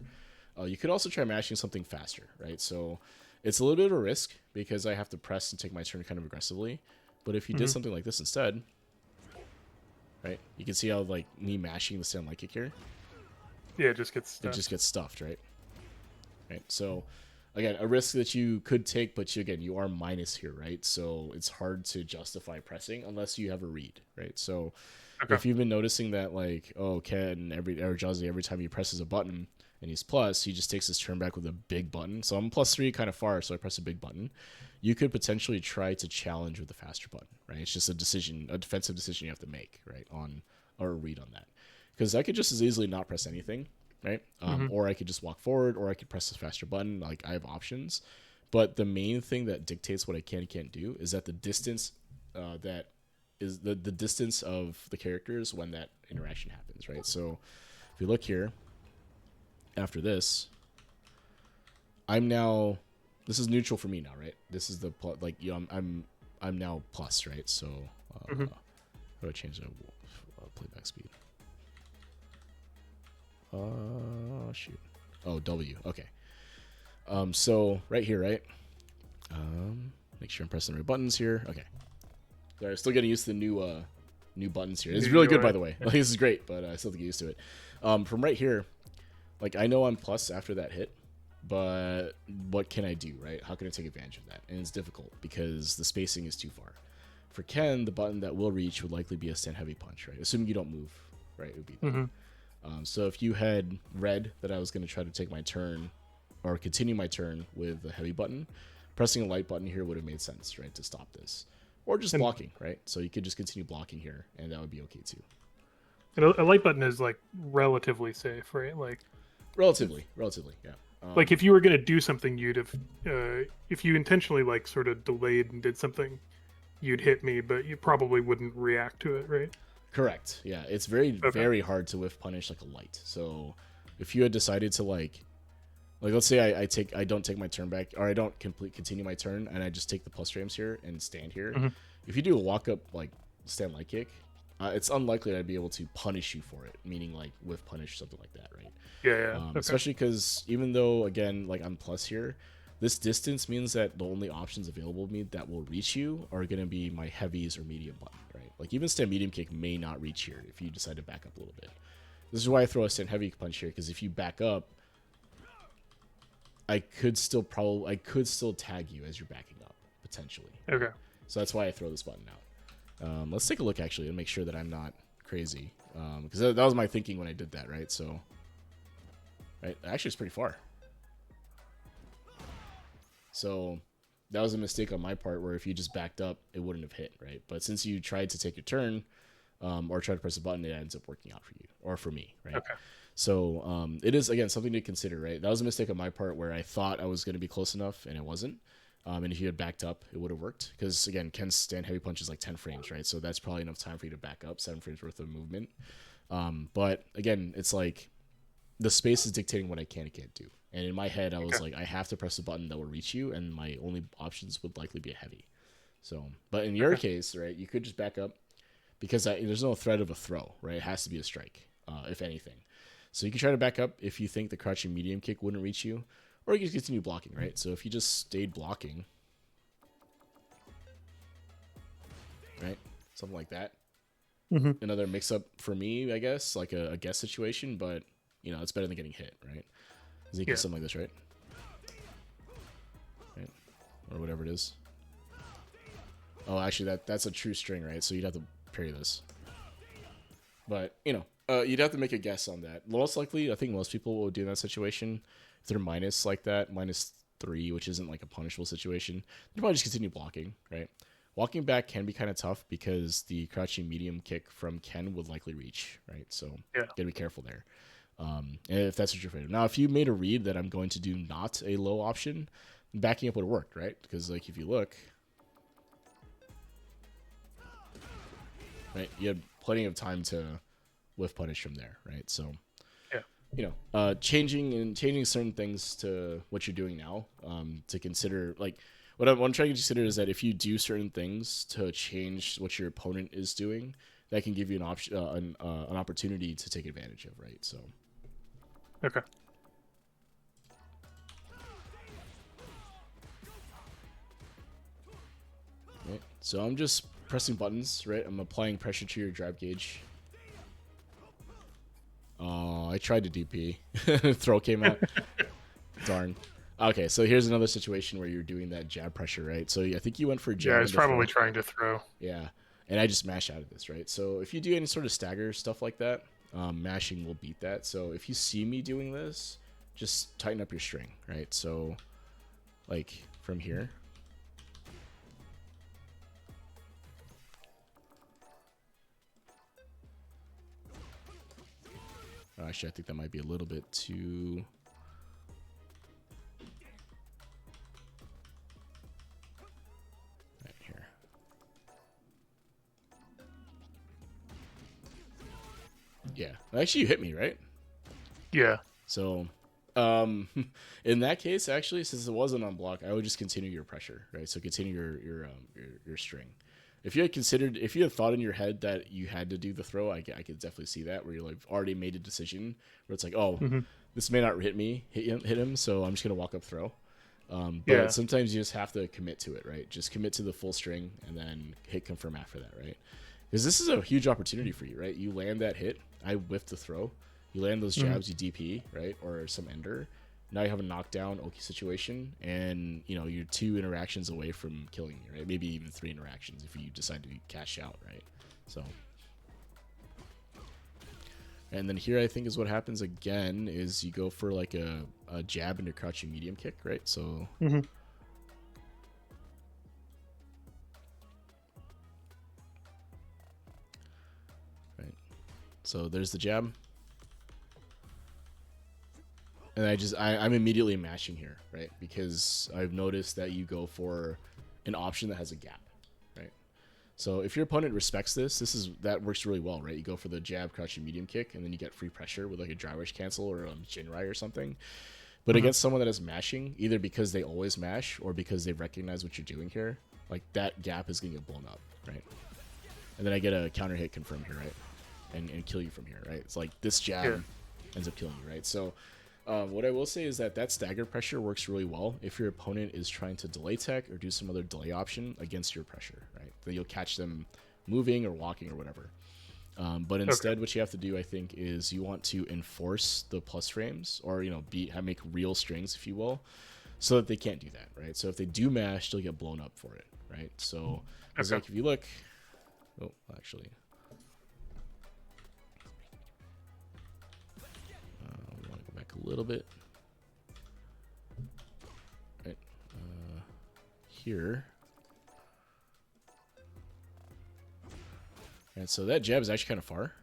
You could also try mashing something faster, right? So it's a little bit of a risk because I have to press and take my turn kind of aggressively. But if you did something like this instead, right, you can see how like me mashing the stand light kick here, Yeah, it just gets it stuck. just gets stuffed, right? Right. So again, a risk that you could take, but you are minus here, right? So it's hard to justify pressing unless you have a read, right? So Okay. if you've been noticing that like, oh, Ken or Juzzy, every time he presses a button and he's plus, he just takes his turn back with a big button. So I'm +3 kind of far, so I press a big button. You could potentially try to challenge with the faster button, right? It's just a decision, a defensive decision you have to make, right? On or a read on that. Because I could just as easily not press anything, right? Or I could just walk forward, or I could press the faster button. Like I have options. But the main thing that dictates what I can and can't do is that the distance that is the distance of the characters when that interaction happens, right? So if you look here, after this, I'm now, this is neutral for me now, right? This is the like, you know, I'm now plus, right? So how do I change the playback speed? Shoot. Oh, W. Okay. So right here, right? Make sure I'm pressing the right buttons here. Okay. Sorry, I'm still getting used to the new buttons here. It's New really good, UI. by the way. Like, this is great, but I still have to get used to it. From right here, like I know I'm plus after that hit, but what can I do, right? How can I take advantage of that? And it's difficult because the spacing is too far. For Ken, the button that will reach would likely be a stand heavy punch, right? Assuming you don't move, right? It would be that. So if you had read that I was going to try to take my turn or continue my turn with a heavy button, pressing a light button here would have made sense, right? To stop this. Or just And, blocking, right? So you could just continue blocking here, and that would be okay too. and a light button is like relatively safe, right? Relatively, yeah. Like if you were gonna do something, you'd have, if you intentionally like sort of delayed and did something, you'd hit me, but you probably wouldn't react to it, right? Correct. Yeah, it's very Okay. very hard to whiff punish like a light. So if you had decided to like let's say I don't take my turn back, or I don't continue my turn, and I just take the plus frames here and stand here. If you do a walk up like stand light kick, it's unlikely I'd be able to punish you for it, meaning like whiff punish something like that, right? Yeah. Okay. Especially because even though again like I'm plus here, this distance means that the only options available to me that will reach you are going to be my heavies or medium button, right? Like even stand medium kick may not reach here if you decide to back up a little bit. This is why I throw a stand heavy punch here, because if you back up, I could still tag you as you're backing up potentially. Okay. So that's why I throw this button out. Let's take a look actually and make sure that I'm not crazy, because that was my thinking when I did that, right? So, right, actually it's pretty far. So that was a mistake on my part, where if you just backed up, it wouldn't have hit, right? But since you tried to take your turn, or try to press a button, it ends up working out for you or for me, right? Okay. So it is, again, something to consider, right? That was a mistake on my part where I thought I was going to be close enough and it wasn't. And if you had backed up, it would have worked. Because, again, Ken's stand heavy punch is like 10 frames, right? So that's probably enough time for you to back up, 7 frames worth of movement. But, again, it's like the space is dictating what I can and can't do. And in my head, I was like, I have to press a button that will reach you, and my only options would likely be a heavy. So, but in your case, right, you could just back up, because there's no threat of a throw, right? It has to be a strike, if anything. So you can try to back up if you think the crouching medium kick wouldn't reach you, or you can continue blocking, right? So if you just stayed blocking, right, something like that. Another mix-up for me, I guess, like a guess situation, but, you know, it's better than getting hit, right? So you can something like this, right? or whatever it is. Oh, actually, that's a true string, right? So you'd have to parry this. But, you know, you'd have to make a guess on that. Most likely, I think most people will do in that situation. If they're minus like that, -3, which isn't like a punishable situation, you probably just continue blocking, right? Walking back can be kind of tough because the crouching medium kick from Ken would likely reach, right? So yeah, gotta be careful there. If that's what you're afraid of. Now, if you made a read that I'm going to do not a low option, backing up would have worked, right? Because like if you look, right, you had plenty of time to whiff punish from there, right? So yeah, you know, changing certain things to what you're doing now, to consider, like, what I'm trying to consider is that if you do certain things to change what your opponent is doing, that can give you an option, an opportunity to take advantage of, right? So, okay. right. So I'm just pressing buttons, right? I'm applying pressure to your drive gauge. I tried to DP. Throw came out. Darn. Okay, so here's another situation where you're doing that jab pressure, right? So I think you went for jab. Yeah, he's probably trying to throw. Yeah, and I just mash out of this, right? So if you do any sort of stagger stuff like that, mashing will beat that. So if you see me doing this, just tighten up your string, right? So, like, from here. Actually, I think that might be a little bit too... Right here. Yeah. Actually, you hit me, right? Yeah. So, in that case, actually, since it wasn't on block, I would just continue your pressure, right? So continue your string. If you had thought in your head that you had to do the throw, I could definitely see that, where you like already made a decision where it's like, oh, this may not hit him, so I'm just gonna walk up throw. But sometimes you just have to commit to it, right? Just commit to the full string and then hit confirm after that, right? Because this is a huge opportunity for you, right? You land that hit, I whiff the throw, you land those jabs, you DP, right, or some ender. Now you have a knockdown Oki situation, and you know you're 2 interactions away from killing me, right? Maybe even 3 interactions if you decide to cash out, right? So, and then here I think is what happens again is you go for like a jab into crouching medium kick, right? So, right. So there's the jab. And I'm immediately mashing here, right? Because I've noticed that you go for an option that has a gap, right? So if your opponent respects that works really well, right? You go for the jab, crouching medium kick, and then you get free pressure with like a dry wish cancel or a Jinrai or something. But against someone that is mashing, either because they always mash or because they recognize what you're doing here, like that gap is going to get blown up, right? And then I get a counter hit confirm here, right? And kill you from here, right? It's like this jab ends up killing you, right? So what I will say is that stagger pressure works really well if your opponent is trying to delay tech or do some other delay option against your pressure, right? Then you'll catch them moving or walking or whatever. But instead, what you have to do, I think, is you want to enforce the plus frames, or make real strings, if you will, so that they can't do that, right? So if they do mash, they'll get blown up for it, right? So it's like if you look, actually. We want to go back a little bit. Right. Here. And so that jab is actually kind of far.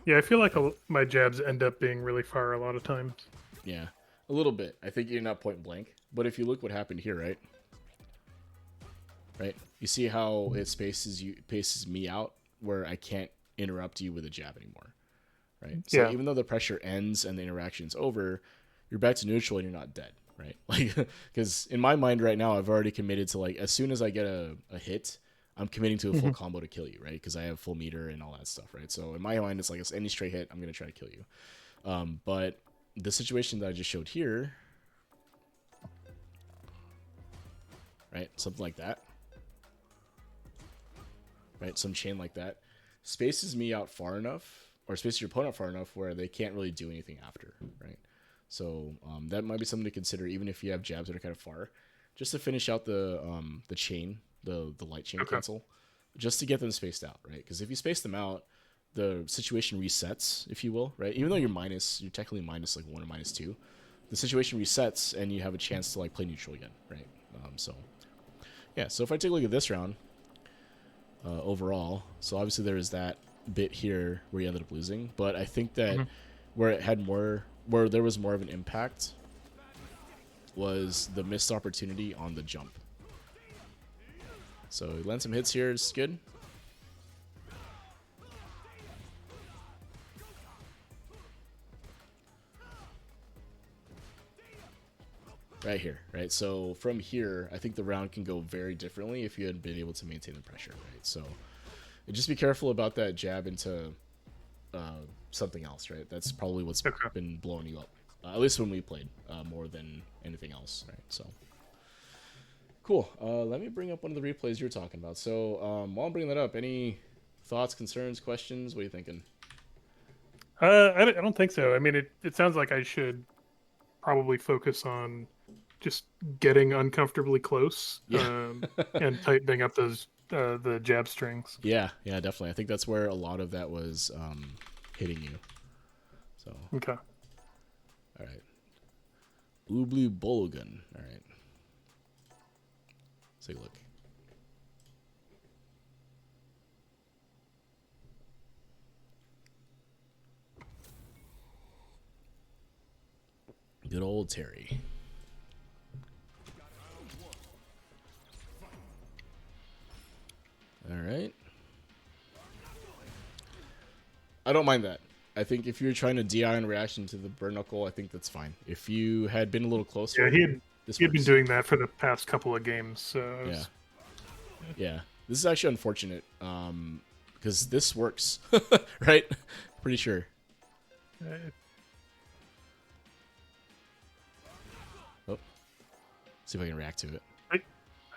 Yeah, I feel like my jabs end up being really far a lot of times. Yeah, a little bit. I think you're not point blank. But if you look what happened here, right? Right? You see how it paces me out where I can't interrupt you with a jab anymore. Right? So even though the pressure ends and the interaction's over, you're back to neutral and you're not dead. Right? Like, because in my mind right now, I've already committed to, like, as soon as I get a hit, I'm committing to a full combo to kill you, right? Because I have full meter and all that stuff, right? So in my mind, it's like, any straight hit, I'm going to try to kill you. But the situation that I just showed here, right? Something like that. Right? Some chain like that. Spaces me out far enough, or spaces your opponent far enough where they can't really do anything after, right? So that might be something to consider, even if you have jabs that are kind of far, just to finish out the chain, the light chain cancel, just to get them spaced out, right? Because if you space them out, the situation resets, if you will, right? Even though you're technically minus like 1 or minus 2, the situation resets and you have a chance to like play neutral again, right? So yeah, so if I take a look at this round overall, so obviously there is that bit here where you ended up losing, but I think that where there was more of an impact was the missed opportunity on the jump. So he lands some hits here, it's good. Right here, right? So from here, I think the round can go very differently if you had been able to maintain the pressure, right? So just be careful about that jab into something else, right? That's probably what's been blowing you up. At least when we played, more than anything else, right? So cool. Let me bring up one of the replays you're talking about. So while I'm bringing that up, any thoughts, concerns, questions? What are you thinking? I don't think so. I mean, it sounds like I should probably focus on just getting uncomfortably close, and tightening up those the jab strings. Yeah, definitely. I think that's where a lot of that was hitting you. So okay. All right. Ublu Bologun. All right. Let's take a look. Good old Terry. All right. I don't mind that. I think if you're trying to DI in reaction to the burn knuckle, I think that's fine. If you had been a little closer, yeah, he had been doing that for the past couple of games. So yeah. This is actually unfortunate, because this works, right? Pretty sure. Oh, see if I can react to it.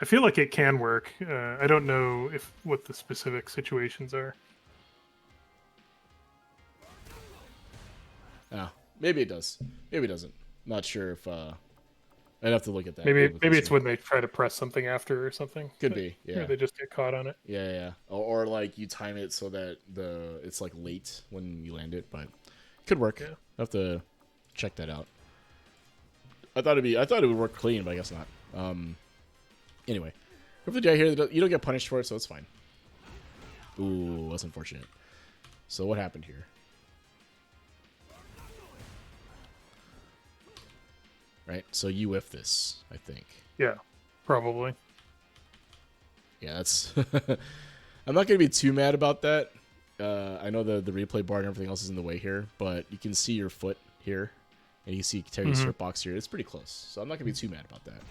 I feel like it can work. I don't know what the specific situations are. Oh, maybe it does. Maybe it doesn't. Not sure if I'd have to look at that. Maybe it's when they try to press something after or something. Could be, yeah. Or they just get caught on it. Yeah. Or like you time it so that it's like late when you land it, but it could work. Yeah. I have to check that out. I thought it would work clean, but I guess not. Anyway, hopefully the guy here, you don't get punished for it, so it's fine. Ooh, that's unfortunate. So what happened here? Right, so you whiff this, I think. Yeah, probably. Yeah, that's. I'm not gonna be too mad about that. I know the replay bar and everything else is in the way here, but you can see your foot here, and you can see Terry's strip box here. It's pretty close, so I'm not gonna be too mad about that.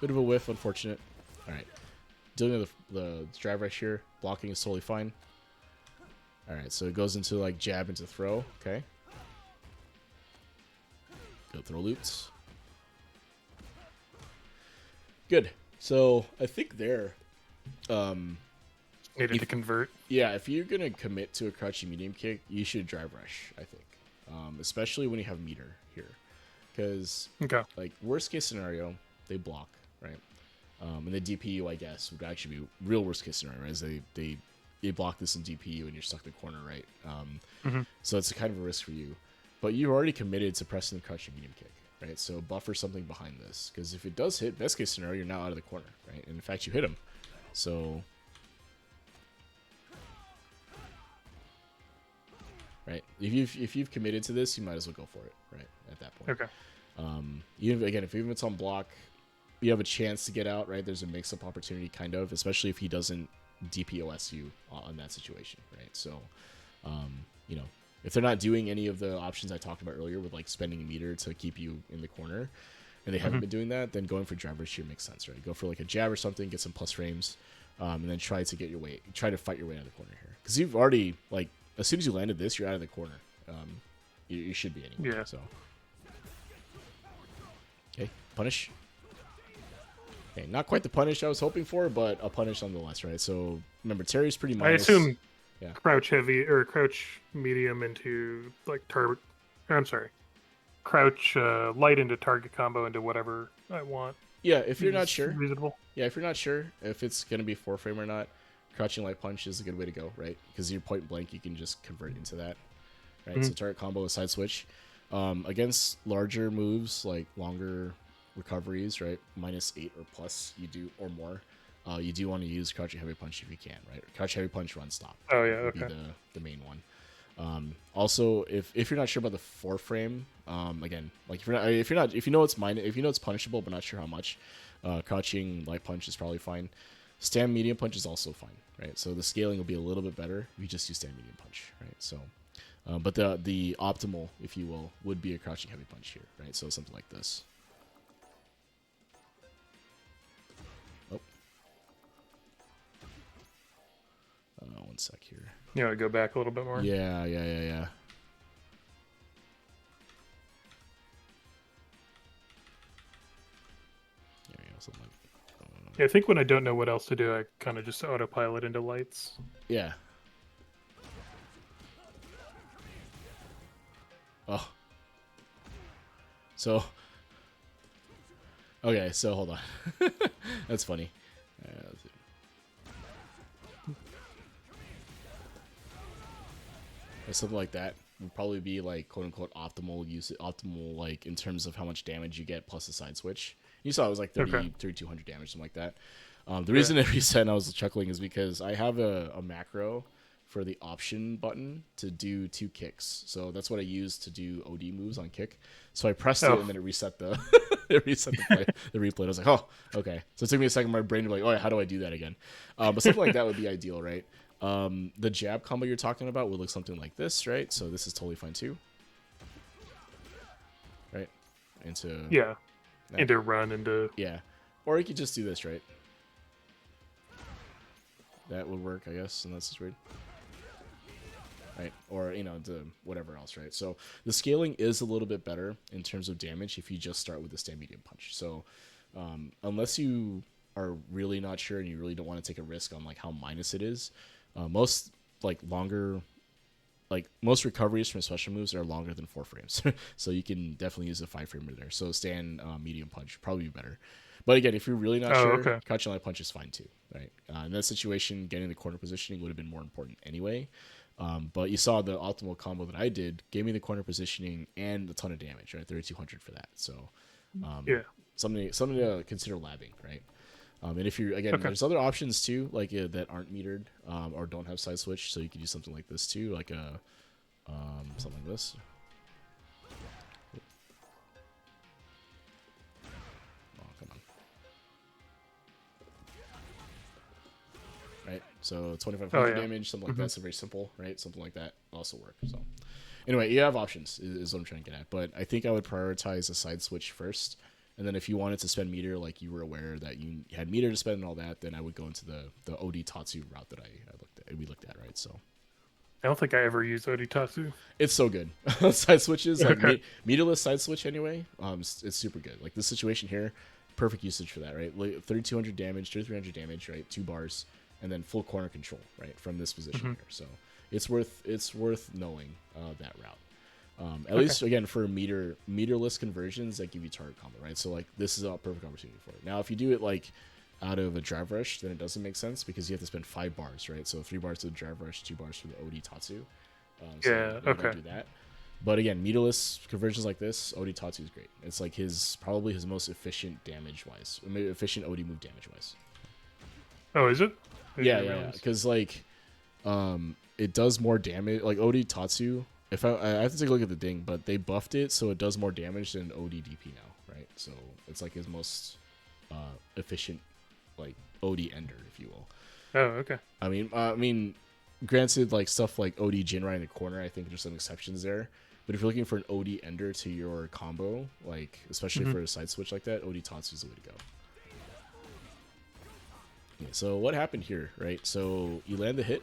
Bit of a whiff, unfortunate. All right, dealing with the drive rush here. Blocking is totally fine. All right, so it goes into like jab into throw. Okay. Go throw loops. Good. So I think there. Needed to convert. Yeah, if you're gonna commit to a crouching medium kick, you should drive rush. I think, especially when you have meter here, because like worst case scenario, they block, right? And the DPU, I guess, would actually be real worst case scenario, right? As they block this in DPU and you're stuck in the corner, right? So it's a kind of a risk for you, but you're already committed to pressing the crouching medium kick. Right, so buffer something behind this, because if it does hit, best case scenario, you're now out of the corner, right? And in fact, you hit him. So, right, if you've committed to this, you might as well go for it, right? At that point. Okay. Even if it's on block, you have a chance to get out, right? There's a mix-up opportunity, kind of, especially if he doesn't DPOS you on that situation, right? So, you know. If they're not doing any of the options I talked about earlier with like spending a meter to keep you in the corner, and they haven't been doing that, then going for jab rush here makes sense, right? Go for like a jab or something, get some plus frames, and then try to fight your way out of the corner here. Because you've already, like, as soon as you landed this, you're out of the corner. You should be anyway. Yeah. So. Okay, punish. Okay, not quite the punish I was hoping for, but a punish nonetheless, right? So remember, Terry's pretty minus. I assume. Yeah. Crouch heavy or crouch medium into like I'm sorry, crouch light into target combo into whatever I want Yeah, if you're not is sure, reasonable. yeah, if you're not sure if it's gonna be 4-frame or not, crouching light punch is a good way to go, right? Because you're point blank, you can just convert into that, right? So target combo with side switch. Against larger moves like longer recoveries, right? -8 or plus, you do or more. You do want to use crouching heavy punch if you can, right? Crouch heavy punch, run stop. Oh yeah, Would be okay. the main one. Also, if you're not sure about the 4-frame, again, like if you know it's punishable but not sure how much, crouching light punch is probably fine. Stand medium punch is also fine, right? So the scaling will be a little bit better if you just use stand medium punch, right? So, but the optimal, if you will, would be a crouching heavy punch here, right? So something like this. Oh, one sec here. You know, go back a little bit more. Yeah. Something like Yeah, I think when I don't know what else to do, I kind of just autopilot into lights. yeah. Oh. So. Okay, so hold on. That's funny. Something like that would probably be like quote unquote optimal use, optimal like in terms of how much damage you get plus the side switch. You saw it was like 3,200 damage, something like that. The reason it reset and I was chuckling is because I have a macro for the option button to do 2 kicks. So that's what I use to do OD moves on kick. So I pressed it and then it reset the the replay. I was like, oh, okay. So it took me a second for my brain to be like, oh, how do I do that again? But something like that would be ideal, right? The jab combo you're talking about would look something like this, right? So this is totally fine too. Right? Into into run into or you could just do this, right? That would work, I guess, and that's just weird. Right? Or, you know, the whatever else, right? So the scaling is a little bit better in terms of damage if you just start with the stand medium punch. So unless you are really not sure and you really don't want to take a risk on like how minus it is, most like longer, like most recoveries from special moves are longer than 4 frames. So you can definitely use a 5-framer there. So stand medium punch probably be better. But again, if you're really not sure, crouching light punch is fine too, right? In that situation, getting the corner positioning would have been more important anyway. But you saw the optimal combo that I did gave me the corner positioning and a ton of damage, right? 3,200 for that. So something to consider labbing, right? And if you're again, there's other options too, like that aren't metered or don't have side switch, so you could do something like this too, like a something like this. Oh, come on. Right, so 2,500 damage, something like that. So very simple, right? Something like that also work. So anyway, you have options is what I'm trying to get at. But I think I would prioritize a side switch first. And then if you wanted to spend meter, like you were aware that you had meter to spend and all that, then I would go into the OD Tatsu route that we looked at, right? So I don't think I ever used OD Tatsu. It's so good. Side switches, like meterless side switch anyway, it's super good. Like this situation here, perfect usage for that, right? Like 3,200 damage, 3,300 damage, right? 2 bars, and then full corner control, right? From this position here. So it's worth knowing that route. At least again for meterless conversions that give you target combo, right? So like this is a perfect opportunity for it. Now if you do it like out of a drive rush, then it doesn't make sense because you have to spend 5 bars, right? So 3 bars to the drive rush, 2 bars for the OD Tatsu. So don't do that. But again, meterless conversions like this, OD Tatsu is great. It's like probably his most efficient damage wise, efficient OD move damage wise. Oh, is it? Yeah. Because like, it does more damage. Like OD Tatsu. If I have to take a look at the ding, but they buffed it so it does more damage than OD DP now, right? So it's like his most efficient, like OD ender, if you will. Oh, okay. I mean, granted, like stuff like OD Jinrai in the corner, I think there's some exceptions there. But if you're looking for an OD ender to your combo, like especially for a side switch like that, OD Tatsu is the way to go. Okay, so what happened here, right? So you land the hit.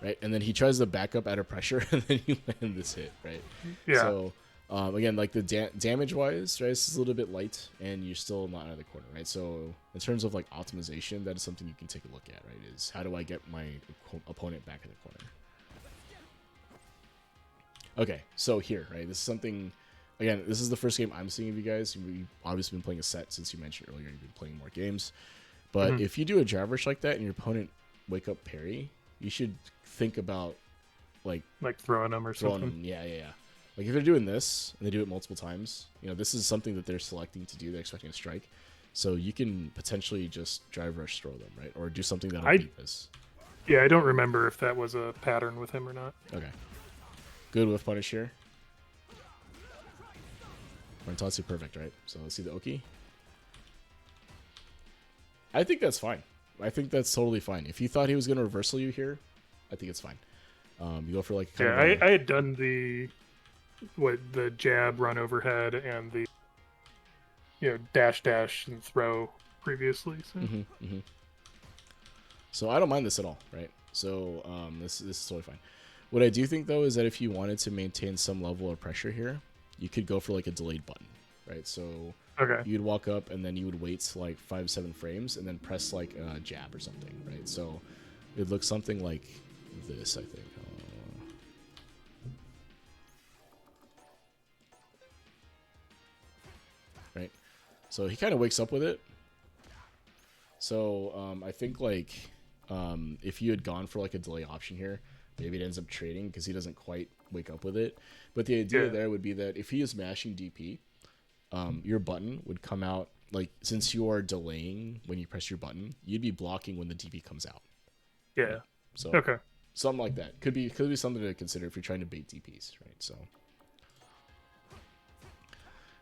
Right, and then he tries to back up out of pressure, and then you land this hit, right? Yeah. So, again, like the damage-wise, right, this is a little bit light, and you're still not out of the corner, right? So, in terms of like optimization, that is something you can take a look at, right? Is how do I get my opponent back in the corner? Okay, so here, right? This is something. Again, this is the first game I'm seeing of you guys. You've obviously been playing a set since you mentioned earlier. You've been playing more games, but if you do a jab rush like that and your opponent wake up parry, you should think about like throwing them or throwing something. them. Yeah. Like if they're doing this and they do it multiple times, this is something that they're selecting to do. They're expecting a strike, so you can potentially just drive rush throw them, right, or do something that'll beat this. Yeah, I don't remember if that was a pattern with him or not. Okay, good whiff punish here. HermanToothrot perfect, right? So let's see the Oki. I think that's fine. I think that's totally fine. If you thought he was going to reversal you here, I think it's fine. You go for like I had done the jab run overhead and the dash and throw previously. So. So I don't mind this at all, right? So this is totally fine. What I do think though is that if you wanted to maintain some level of pressure here, you could go for like a delayed button, right? So you'd walk up and then you would wait like 5-7 frames and then press like a jab or something, right? So it looks something like this, I think. Right? So he kind of wakes up with it. So I think like if you had gone for like a delay option here, maybe it ends up trading because he doesn't quite wake up with it. But the idea there would be that if he is mashing DP, your button would come out, like since you are delaying when you press your button, you'd be blocking when the DP comes out. Yeah. Right? So something like that could be something to consider if you're trying to bait DPs, right? So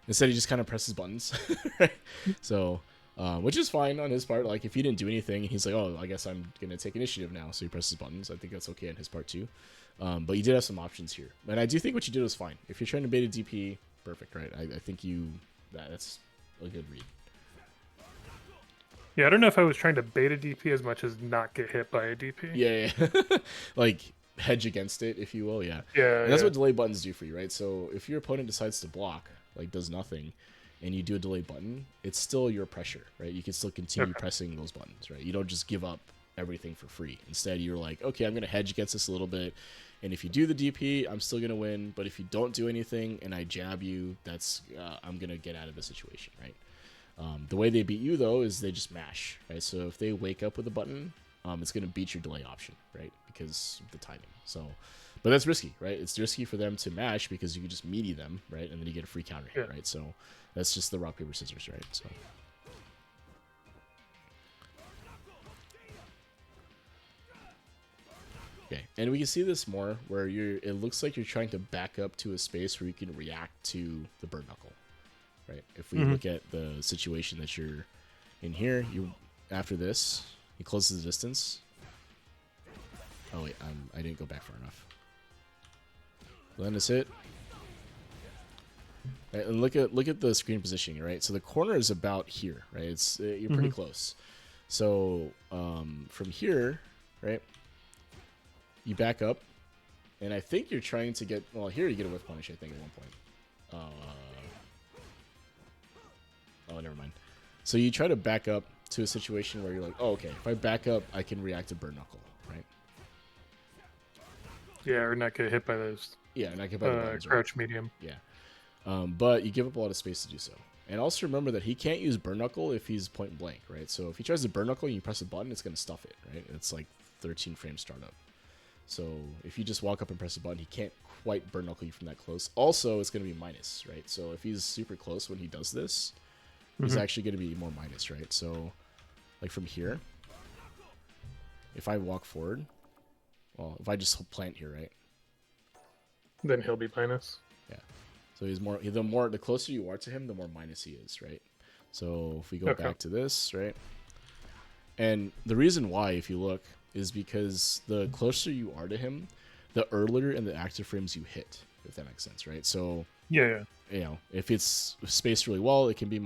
instead he just kind of presses buttons, right? So which is fine on his part. Like if he didn't do anything, he's like, oh, I guess I'm gonna take initiative now. So he presses buttons. I think that's okay on his part too. But you did have some options here, and I do think what you did was fine. If you're trying to bait a DP, perfect, right? I think that's a good read. Yeah, I don't know if I was trying to bait a DP as much as not get hit by a DP. Yeah. Like hedge against it, if you will. Yeah. And that's what delay buttons do for you, right? So if your opponent decides to block, like does nothing, and you do a delay button, it's still your pressure, right? You can still continue pressing those buttons, right? You don't just give up everything for free. Instead, you're like, okay, I'm going to hedge against this a little bit, and if you do the DP, I'm still going to win, but if you don't do anything and I jab you, that's I'm going to get out of the situation, right? The way they beat you, though, is they just mash, right? So if they wake up with a button, it's going to beat your delay option, right? Because of the timing. So, but that's risky, right? It's risky for them to mash because you can just meaty them, right? And then you get a free counter hit, right? So that's just the rock, paper, scissors, right? So. Okay, and we can see this more where it looks like you're trying to back up to a space where you can react to the bird knuckle, right? If we look at the situation that you're in here, after this, he closes the distance. Oh wait, I didn't go back far enough. Land is hit. Right, and look at the screen positioning, right? So the corner is about here, right? It's you're pretty close. So from here, right? You back up, and I think you're trying to get... Well, here you get a whiff punish, I think, at one point. Oh, never mind. So you try to back up to a situation where you're like, oh, okay, if I back up, I can react to bird knuckle, right? Yeah, or not get hit by those. Yeah, not get by the buttons, crouch medium. Yeah. But you give up a lot of space to do so. And also remember that he can't use bird knuckle if he's point blank, right? So if he tries to bird knuckle and you press a button, it's going to stuff it, right? It's like 13 frame startup. So if you just walk up and press a button, he can't quite bird knuckle you from that close. Also, it's going to be minus, right? So if he's super close when he does this, he's actually going to be more minus, right? So like from here, if I walk forward, well, if I just plant here, right? Then he'll be minus. Yeah. So the closer you are to him, the more minus he is, right? So if we go back to this, right? And the reason why, if you look, is because the closer you are to him, the earlier in the active frames you hit, if that makes sense, right? So yeah. If it's spaced really well, it can be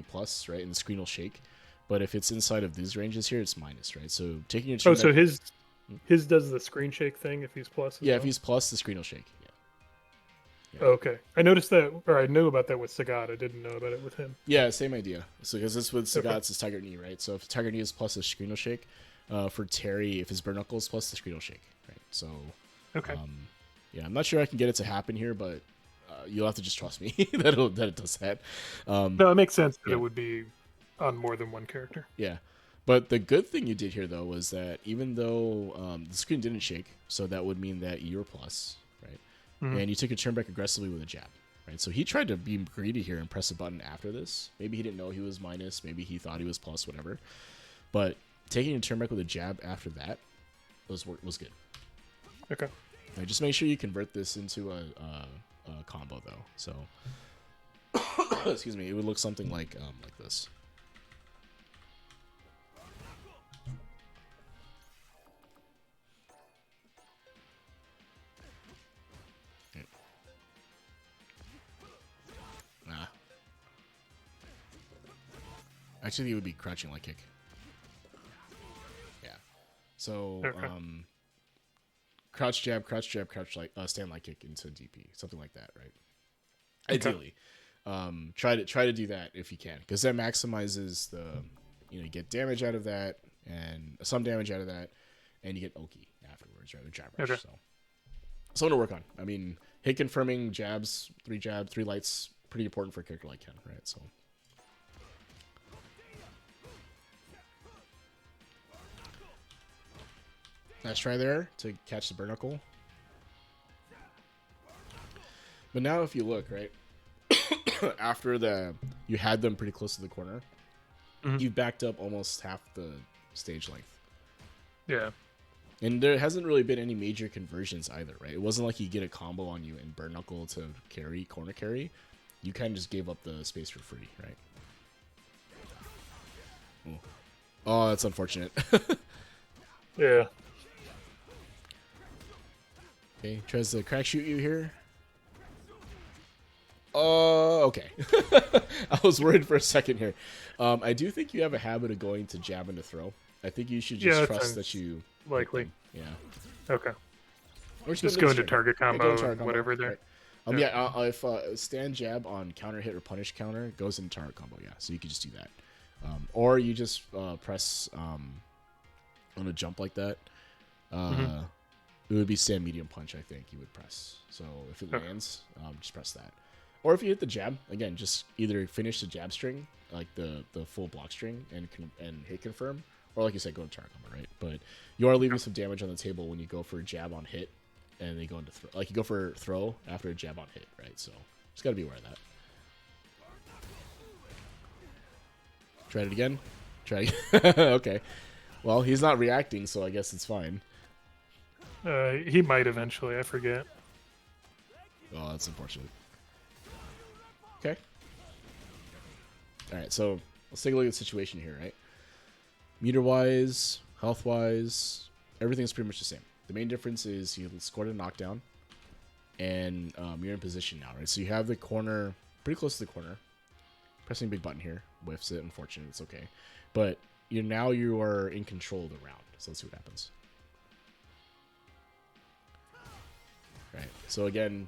plus, right? And the screen will shake. But if it's inside of these ranges here, it's minus, right? So taking your so his does the screen shake thing if he's plus. If he's plus, the screen will shake. Yeah. Okay, I noticed that, or I knew about that with Sagat. I didn't know about it with him. Yeah, same idea. So because this with Sagat, it's Tiger Knee, right? So if Tiger Knee is plus, the screen will shake. For Terry, if his bird knuckle is plus, the screen will shake, right? So Yeah, I'm not sure I can get it to happen here, but you'll have to just trust me that it does that. No, it makes sense that Yeah. it would be on more than one character. Yeah. But the good thing you did here, though, was that even though the screen didn't shake, so that would mean that you're plus, right? Mhm. And you took a turn back aggressively with a jab, right? So he tried to be greedy here and press a button after this. Maybe he didn't know he was minus. Maybe he thought he was plus, whatever. But taking a turn back with a jab after that was good. Okay. Right, just make sure you convert this into a combo, though. So, excuse me, it would look something like this. Nah. Actually, it would be crouching light kick. Yeah. So, Okay. crouch jab, crouch stand light kick into DP, something like that, right? Okay. Ideally, try to do that if you can, because that maximizes the, you get damage out of that and some damage out of that, and you get Oki afterwards, right? With jab rush. Okay. So, something to work on. I mean, hit confirming jabs, 3 lights, pretty important for a character like Ken, right? So. Nice try there to catch the Burknuckle. But now if you look, right, after you had them pretty close to the corner, you've backed up almost half the stage length. Yeah. And there hasn't really been any major conversions either, right? It wasn't like you get a combo on you and Burknuckle to carry, corner carry. You kind of just gave up the space for free, right? Ooh. Oh, that's unfortunate. Yeah. Okay, tries to crack shoot you here. Okay. I was worried for a second here. I do think you have a habit of going to jab and to throw. I think you should just trust that you likely. Yeah. Okay. Or Just go into target combo, target combo, whatever there. Right. If stand jab on counter hit or punish counter goes into target combo, yeah. So you could just do that. Or you just press on a jump like that. It would be stand medium punch, I think you would press. So if it lands, just press that. Or if you hit the jab, again, just either finish the jab string, like the full block string, and hit confirm, or like you said, go into target combo, right? But you are leaving some damage on the table when you go for a jab on hit, and they go into throw. Like you go for throw after a jab on hit, right? So just gotta be aware of that. Try it again. Try. Okay. Well, he's not reacting, so I guess it's fine. He might eventually. I forget. Oh, that's unfortunate. Okay. All right, so let's take a look at the situation here, right? Meter-wise, health-wise, everything's pretty much the same. The main difference is you scored a knockdown, and you're in position now, right? So you have the corner pretty close to the corner. Pressing a big button here. Whiffs it, unfortunate, it's okay. But you are in control of the round. So let's see what happens. Right. So again,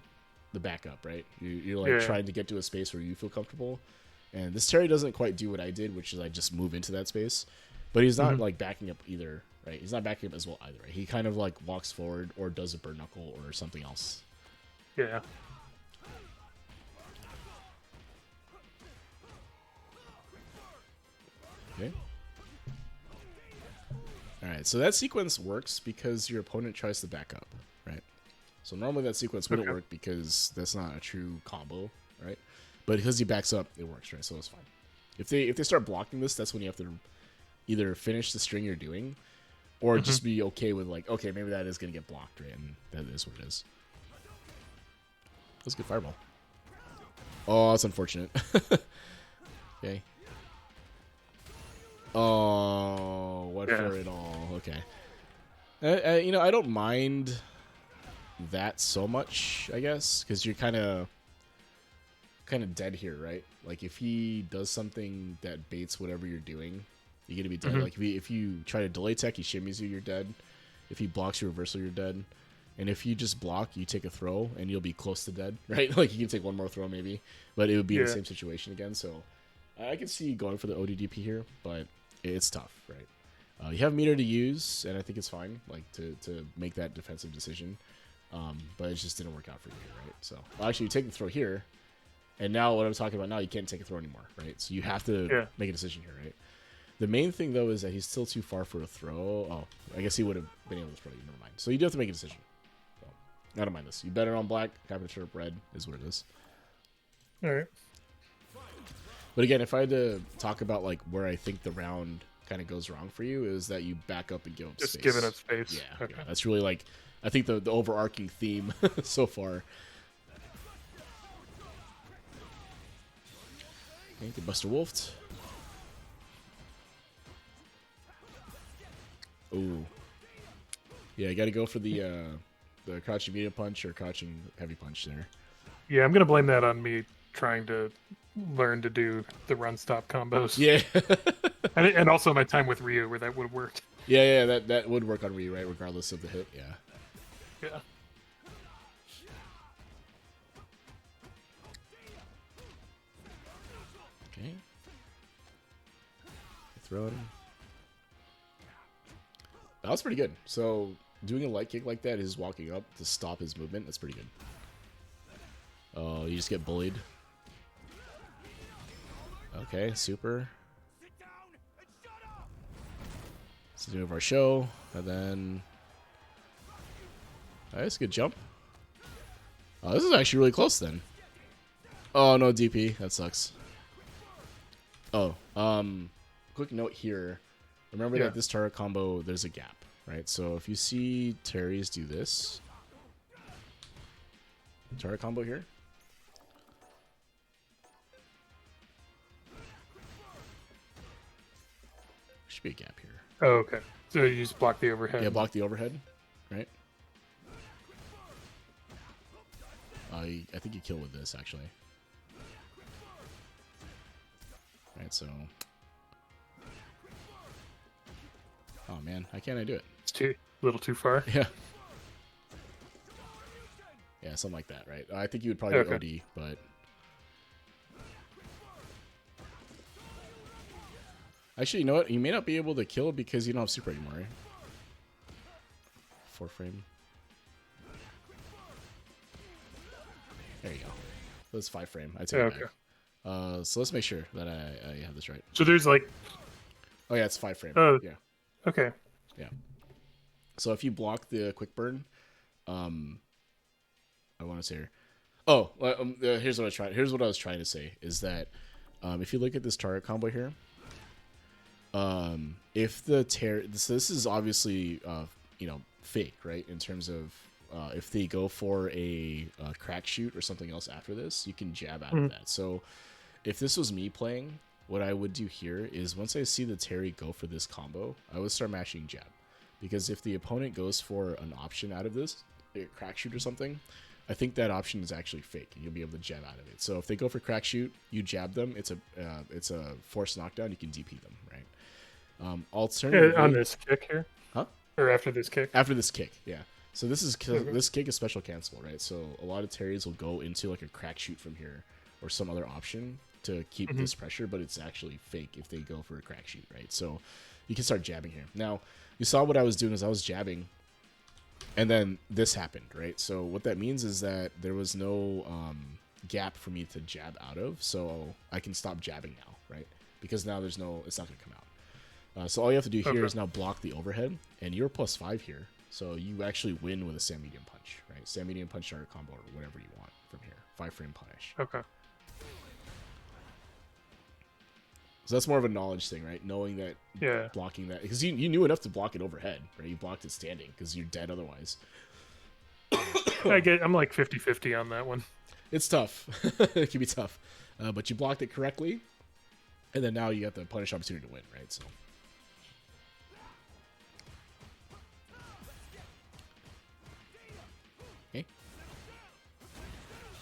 the backup, right? You're like trying to get to a space where you feel comfortable. And this Terry doesn't quite do what I did, which is I just move into that space. But he's not like backing up either, right? He's not backing up as well either, right? He kind of like walks forward or does a burn knuckle or something else. Yeah. Okay. Alright, so that sequence works because your opponent tries to back up, right? So normally that sequence wouldn't work because that's not a true combo, right? But because he backs up, it works, right? So it's fine. If they start blocking this, that's when you have to either finish the string you're doing or just be okay with like, okay, maybe that is going to get blocked, right? And that is what it is. That's a good fireball. Oh, that's unfortunate. Okay. Oh, what for it all? Okay. I don't mind that so much, I guess, because you're kind of dead here, right? Like if he does something that baits whatever you're doing, you're gonna be dead. Like if you try to delay tech, he shimmies you, you're dead. If he blocks your reversal, you're dead. And if you just block, you take a throw, and you'll be close to dead, right? Like you can take one more throw maybe, but it would be in the same situation again. So I can see going for the ODDP here, but it's tough, right? You have meter to use, and I think it's fine, like to make that defensive decision. but it just didn't work out for you here, right? So well, actually, you take the throw here, and now what I'm talking about now, you can't take a throw anymore, right? So you have to make a decision here, right? The main thing though is that he's still too far for a throw. Oh, I guess he would have been able to throw you. Never mind. So you do have to make a decision. So, I don't mind this. You bet it on black. Happy to turn up red is what it is. All right. But again, if I had to talk about like where I think the round kind of goes wrong for you, is that you back up and give up just space. giving up space. Yeah, okay. Yeah, that's really like I think the overarching theme so far. Okay, get Buster Wolfed. Ooh. Yeah, you got to go for the crouching medium punch or crouching heavy punch there. Yeah, I'm gonna blame that on me trying to learn to do the run stop combos. Yeah. and also my time with Ryu where that would have worked. Yeah, that would work on Ryu, right? Regardless of the hit. Yeah. Yeah. Okay. Throw him. That was pretty good. So doing a light kick like that is walking up to stop his movement. That's pretty good. Oh, you just get bullied. Okay, super. Let's do our show, and then that's a good jump. Oh, this is actually really close then. Oh no, DP. That sucks. Oh, quick note here. Remember that this turret combo, there's a gap, right? So if you see Terry's do this turret combo here. Should be a gap here. Oh, okay. So you just block the overhead. Yeah, block the overhead, right? I think you kill with this, actually. Right, so... Oh, man. How can't I do it? It's a little too far. Yeah. Yeah, something like that, right? I think you would probably do OD, but... Actually, you know what? You may not be able to kill because you don't have super anymore, right? 4 frame. There you go. That's 5 frame. I take it back. So let's make sure that I have this right. So there's like... Oh, yeah, it's 5 frame. Yeah. Okay. Yeah. So if you block the quick burn, I want to say here. Oh, here's what I was trying to say is that if you look at this target combo here, if the so this is obviously fake, right? In terms of if they go for a crack shoot or something else after this, you can jab out of that. So if this was me playing, what I would do here is once I see the Terry go for this combo, I would start mashing jab. Because if the opponent goes for an option out of this, a crack shoot or something, I think that option is actually fake, and you'll be able to jab out of it. So if they go for crack shoot, you jab them. It's a forced knockdown. You can DP them, right? Alternatively, on this kick here, huh? Or after this kick? After this kick, yeah. So this kick is special cancel, right? So a lot of Terrys will go into like a crack shoot from here or some other option to keep this pressure, but it's actually fake if they go for a crack shoot, right? So you can start jabbing here. Now, you saw what I was doing is I was jabbing, and then this happened, right? So what that means is that there was no gap for me to jab out of, so I can stop jabbing now, right? Because now it's not going to come out. So all you have to do here is now block the overhead, and you're +5 here, so you actually win with a Sam Medium Punch, right? Sam Medium Punch starter combo or whatever you want from here. 5 frame punish. Okay. So that's more of a knowledge thing, right? Knowing that blocking that, because you knew enough to block it overhead, right? You blocked it standing because you're dead otherwise. I'm like 50-50 on that one. It's tough. It can be tough, but you blocked it correctly, and then now you got the punish opportunity to win, right? So. Okay.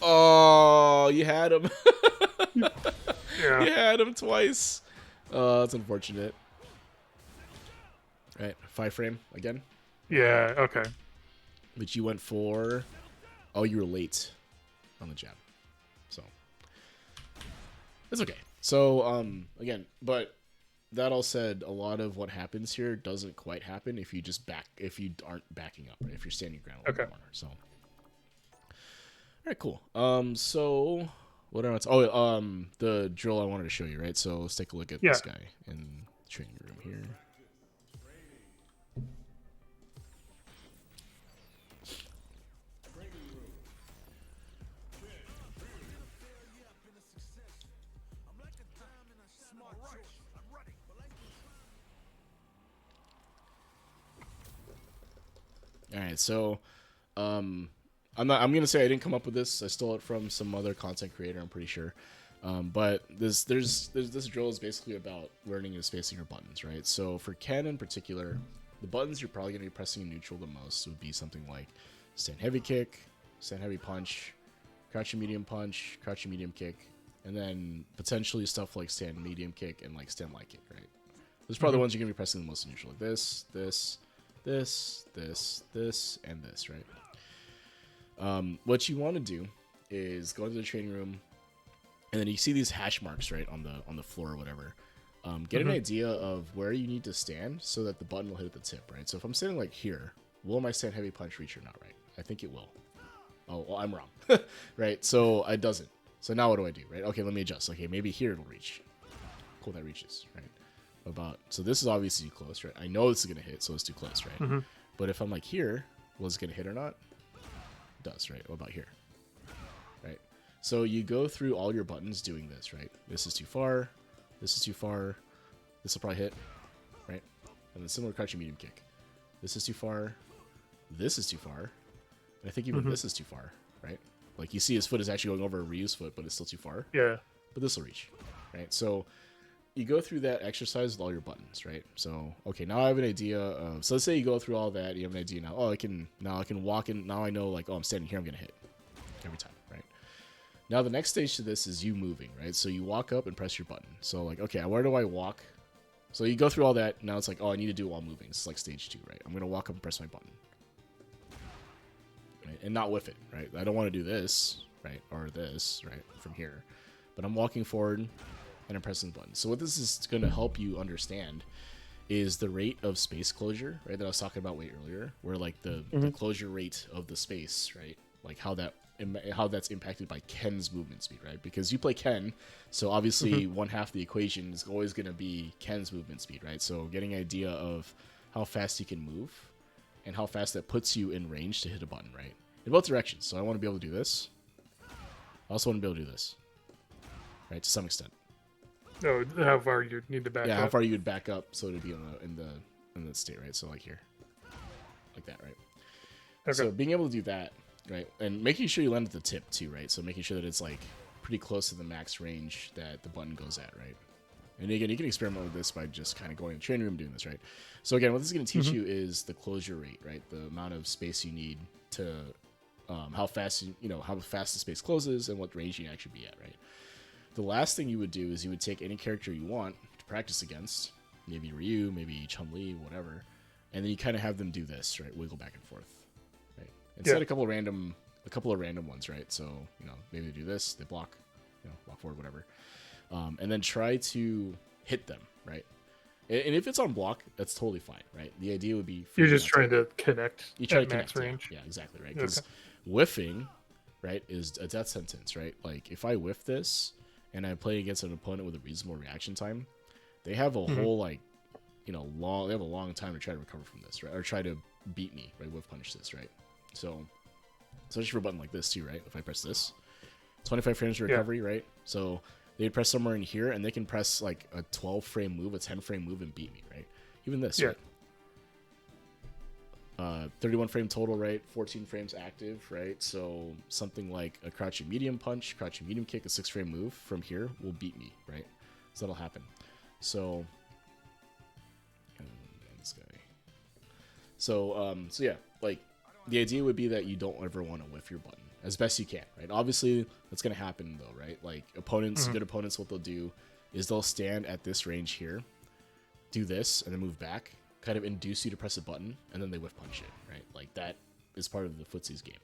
Oh, you had him. Yeah. You had him twice. That's unfortunate. Right, 5 frame again. Yeah. Okay. But you went for. Oh, you were late on the jab, so it's okay. So again, but that all said, a lot of what happens here doesn't quite happen if you aren't backing up, right? If you're standing your ground a little bit more. So right, cool. So what else? Oh, the drill I wanted to show you, right? So let's take a look at Yeah. this guy in the training room here. All right, so I'm gonna say I didn't come up with this. I stole it from some other content creator. I'm pretty sure. But there's this drill is basically about learning and spacing your buttons, right? So for Ken in particular, the buttons you're probably gonna be pressing in neutral the most would be something like stand heavy kick, stand heavy punch, crouching medium punch, crouching medium kick, and then potentially stuff like stand medium kick and like stand light kick, right? Those are probably the ones you're gonna be pressing the most in neutral. Like this, and this, right? What you want to do is go into the training room, and then you see these hash marks right on the floor or whatever. Get an idea of where you need to stand so that the button will hit at the tip, right? So if I'm standing like here, will my stand heavy punch reach or not, right? I think it will. Oh, well, I'm wrong, right? So it doesn't. So now what do I do, right? Okay, let me adjust. Okay, maybe here it'll reach. Cool, that reaches, right? So this is obviously too close, right? I know this is gonna hit, so it's too close, right? But if I'm like here, was it gonna hit or not? It does, right? What about here? Right? So you go through all your buttons doing this, right? This is too far. This is too far. This will probably hit, right? And then similar crouching medium kick. This is too far. This is too far. And I think even this is too far, right? Like you see his foot is actually going over Ryu's foot, but it's still too far. Yeah. But this will reach, right? So you go through that exercise with all your buttons, right? So, okay, now I have an idea of, so let's say you go through all that, you have an idea now, I can walk in, now I know like, oh, I'm standing here, I'm going to hit every time, right? Now the next stage to this is you moving, right? So you walk up and press your button. So like, okay, where do I walk? So you go through all that, now it's like, oh, I need to do it while moving. It's like stage 2, right? I'm going to walk up and press my button. Right? And not whiff it, right? I don't want to do this, right? Or this, right? From here. But I'm walking forward, and I'm pressing the button. So what this is going to help you understand is the rate of space closure, right? That I was talking about way earlier, where like the closure rate of the space, right? Like how that's impacted by Ken's movement speed, right? Because you play Ken, so obviously one half of the equation is always going to be Ken's movement speed, right? So getting an idea of how fast you can move and how fast that puts you in range to hit a button, right? In both directions. So I want to be able to do this. I also want to be able to do this, right? To some extent. Oh, how far you need to back up? Yeah, how far you would back up so to be in the state, right? So like here, like that, right? Okay. So being able to do that, right, and making sure you land at the tip too, right? So making sure that it's like pretty close to the max range that the button goes at, right? And again, you can experiment with this by just kind of going to the training room doing this, right? So again, what this is going to teach you is the closure rate, right? The amount of space you need to how fast how fast the space closes and what range you can actually be at, right? The last thing you would do is you would take any character you want to practice against, maybe Ryu, maybe Chun-Li, whatever, and then you kind of have them do this, right? Wiggle back and forth, right? Instead, a couple of random ones, right? So maybe they do this, they block, walk forward, whatever, and then try to hit them, right? And if it's on block, that's totally fine, right? The idea would be you're just trying to connect. You try to max range. Yeah, exactly, right? Because whiffing, right, is a death sentence, right? Like if I whiff this and I play against an opponent with a reasonable reaction time, they have a whole they have a long time to try to recover from this, right? Or try to beat me, right? Whiff punish this, right? So especially for a button like this too, right? If I press this, 25 frames of recovery, right? So they'd press somewhere in here and they can press like a 12 frame move, a 10 frame move and beat me, right? Even this, right? 31 frame total, right? 14 frames active, right? So something like a crouching medium punch, crouching medium kick, a 6 frame move from here will beat me, right? So that'll happen. So this guy. So yeah, like the idea would be that you don't ever want to whiff your button as best you can, right? Obviously that's going to happen though, right? Like opponents, good opponents, what they'll do is they'll stand at this range here, do this, and then move back, kind of induce you to press a button, and then they whiff punch it, right? Like that is part of the footsies game.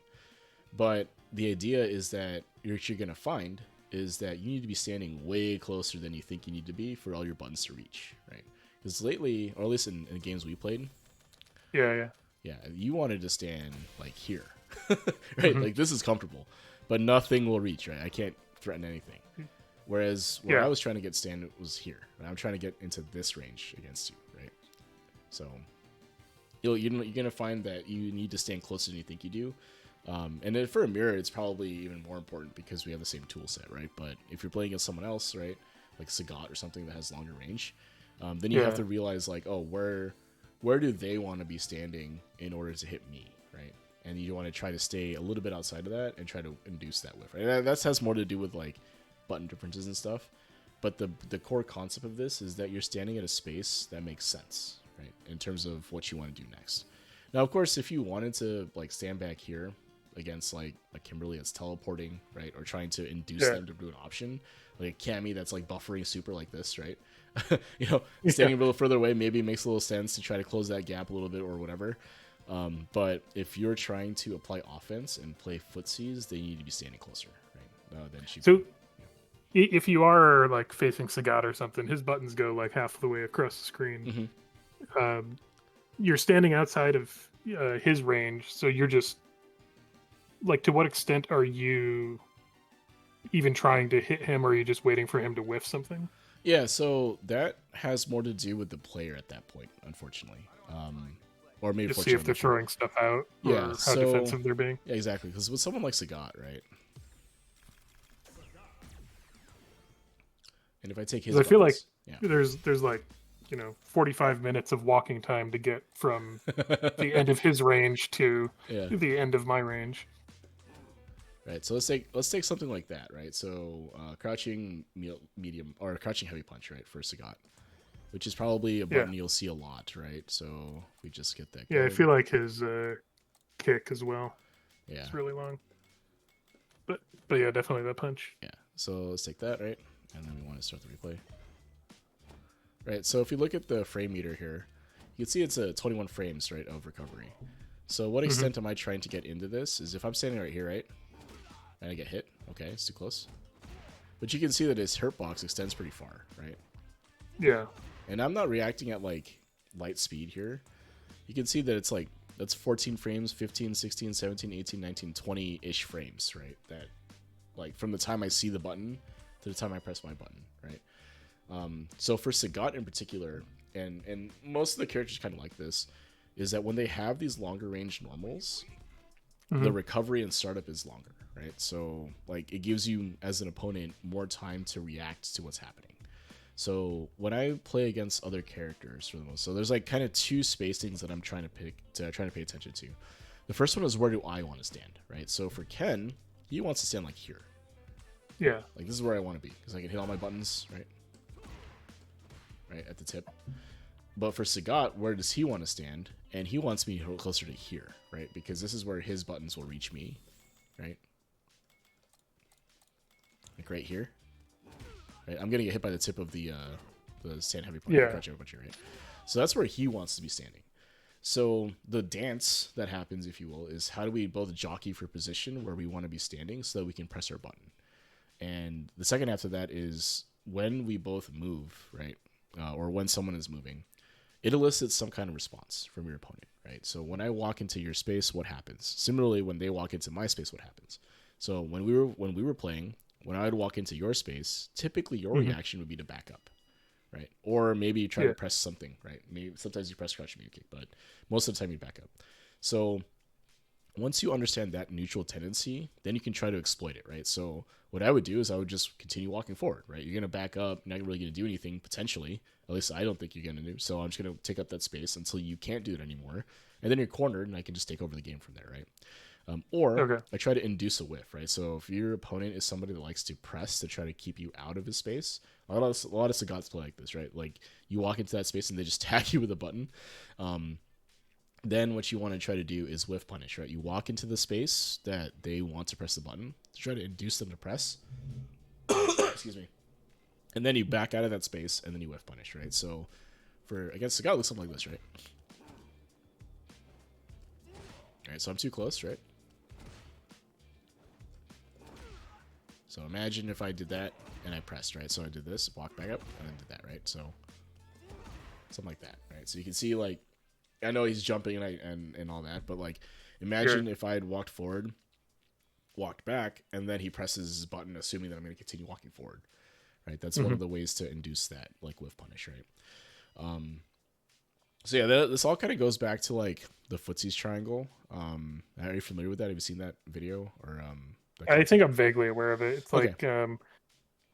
But the idea is that what you're going to find is that you need to be standing way closer than you think you need to be for all your buttons to reach, right? Because lately, or at least in the games we played, yeah, you wanted to stand like here, right? Like this is comfortable. but nothing will reach, right? I can't threaten anything. Whereas where I was trying to get stand was here. And I'm trying to get into this range against you, right? So you're going to find that you need to stand closer than you think you do. And then for a mirror, it's probably even more important because we have the same tool set, right? But if you're playing against someone else, right, like Sagat or something that has longer range, then you have to realize, like, oh, where do they want to be standing in order to hit me, right? And you want to try to stay a little bit outside of that and try to induce that whiff, right? And that has more to do with, like, button differences and stuff. But the core concept of this is that you're standing at a space that makes sense, right, in terms of what you want to do next. Now, of course, if you wanted to, like, stand back here against, like a Kimberly that's teleporting, right, or trying to induce them to do an option, like a Cammy that's, like, buffering super like this, right? Standing a little further away maybe makes a little sense to try to close that gap a little bit or whatever. But if you're trying to apply offense and play footsies, they need to be standing closer, right? Than she. So, if you are, like, facing Sagat or something, his buttons go, like, half the way across the screen. Mm-hmm. You're standing outside of his range, so you're just, like, to what extent are you even trying to hit him, or are you just waiting for him to whiff something? Yeah, so that has more to do with the player at that point, unfortunately. Or maybe just see if they're throwing stuff out, or how defensive they're being. Yeah, exactly. Because with someone like Sagat, right? And if I take his, I feel like there's like 45 minutes of walking time to get from the end of his range to the end of my range. Right, so let's take something like that, right? So crouching medium or crouching heavy punch, right, for Sagat, which is probably a button you'll see a lot, right? So we just get that. Yeah, I feel like his kick as well. Yeah, it's really long. But yeah, definitely that punch. Yeah, so let's take that, right, and then we want to start the replay. Right, so if you look at the frame meter here, you can see it's a 21 frames, right, of recovery. So what extent am I trying to get into this is if I'm standing right here, right, and I get hit, okay, it's too close. But you can see that his hurt box extends pretty far, right? Yeah. And I'm not reacting at, like, light speed here. You can see that it's, like, that's 14 frames, 15, 16, 17, 18, 19, 20-ish frames, right? That, like, from the time I see the button to the time I press my button, right? So for Sagat in particular, and most of the characters kind of like this, is that when they have these longer range normals, the recovery and startup is longer, right? So, like, it gives you, as an opponent, more time to react to what's happening. So when I play against other characters, for the most, so there's, like, kind of two spacings that I'm trying to pay attention to. The first one is, where do I want to stand, right? So for Ken, he wants to stand, like, here. Yeah. Like, this is where I want to be, because I can hit all my buttons, right? Right at the tip. But for Sagat, where does he want to stand? And he wants me closer to here, right? Because this is where his buttons will reach me, right? Like right here. Right? I'm gonna get hit by the tip of the stand heavy punch, right? So that's where he wants to be standing. So the dance that happens, if you will, is how do we both jockey for position where we want to be standing so that we can press our button. And the second half of that is when we both move, right? Or when someone is moving, it elicits some kind of response from your opponent, right? So when I walk into your space, what happens? Similarly, when they walk into my space, what happens? So when we were playing, when I would walk into your space, typically your reaction would be to back up, right? Or maybe you try to press something, right? Maybe sometimes you press crouch and kick, but most of the time you back up. So once you understand that neutral tendency, then you can try to exploit it, right? So what I would do is I would just continue walking forward, right? You're going to back up, not really going to do anything, potentially. At least I don't think you're going to do. So I'm just going to take up that space until you can't do it anymore. And then you're cornered, and I can just take over the game from there, right? I try to induce a whiff, right? So if your opponent is somebody that likes to press to try to keep you out of his space, a lot of Sagats play like this, right? Like, you walk into that space, and they just tag you with a button. Then what you want to try to do is whiff punish, right? You walk into the space that they want to press the button to try to induce them to press. Excuse me. And then you back out of that space, and then you whiff punish, right? So for against the guy, it looks something like this, right? All right, so I'm too close, right? So imagine if I did that and I pressed, right? So I did this, walk back up, and then did that, right? So something like that, right? So you can see, like, I know he's jumping and all that, but, like, imagine if I had walked forward walked back, and then he presses his button, assuming that I'm going to continue walking forward. Right. That's one Mm-hmm. of the ways to induce that, like whiff punish. Right. So yeah, this all kind of goes back to like the footsies triangle. Are you familiar with that? Have you seen that video or that I think concept? I'm vaguely aware of it. It's Okay. like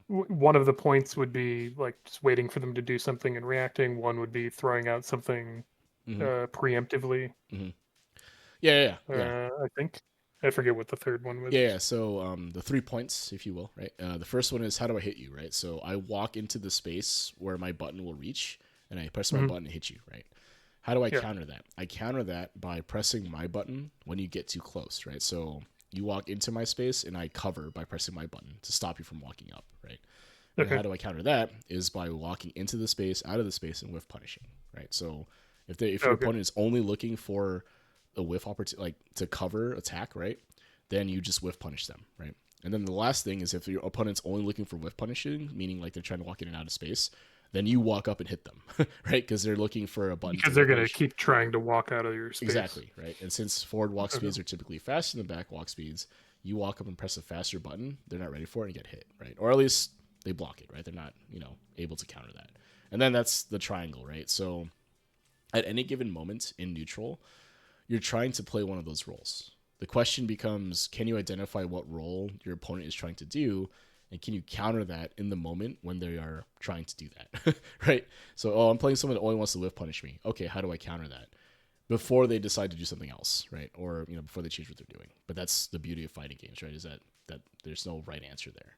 one of the points would be like just waiting for them to do something and reacting. One would be throwing out something Mm-hmm. preemptively. Mm-hmm. Yeah. I think I forget what the third one was. Yeah. So the 3 points, if you will, right? The first one is how do I hit you, right? So I walk into the space where my button will reach, and I press my Mm-hmm. button to hit you, right? How do I Yeah. counter that? I counter that by pressing my button when you get too close, right? So you walk into my space, and I cover by pressing my button to stop you from walking up, right? And Okay. how do I counter that? Is by walking into the space, out of the space, and whiff punishing, right? So if your Okay. opponent is only looking for a whiff opportunity, like to cover attack, right? Then you just whiff punish them, right? And then the last thing is if your opponent's only looking for whiff punishing, meaning like they're trying to walk in and out of space, then you walk up and hit them, right? Because they're looking for a button to Because whiff they're gonna punish. keep trying to walk out of your space. Exactly, right? And since forward walk Okay. speeds are typically faster than back walk speeds, you walk up and press a faster button, they're not ready for it and get hit, right? Or at least they block it, right? They're not, able to counter that. And then that's the triangle, right? So at any given moment in neutral, you're trying to play one of those roles. The question becomes, can you identify what role your opponent is trying to do, and can you counter that in the moment when they are trying to do that? Right? So, I'm playing someone that only wants to whiff punish me. Okay, how do I counter that? Before they decide to do something else, right? Or, before they change what they're doing. But that's the beauty of fighting games, right? Is that there's no right answer there.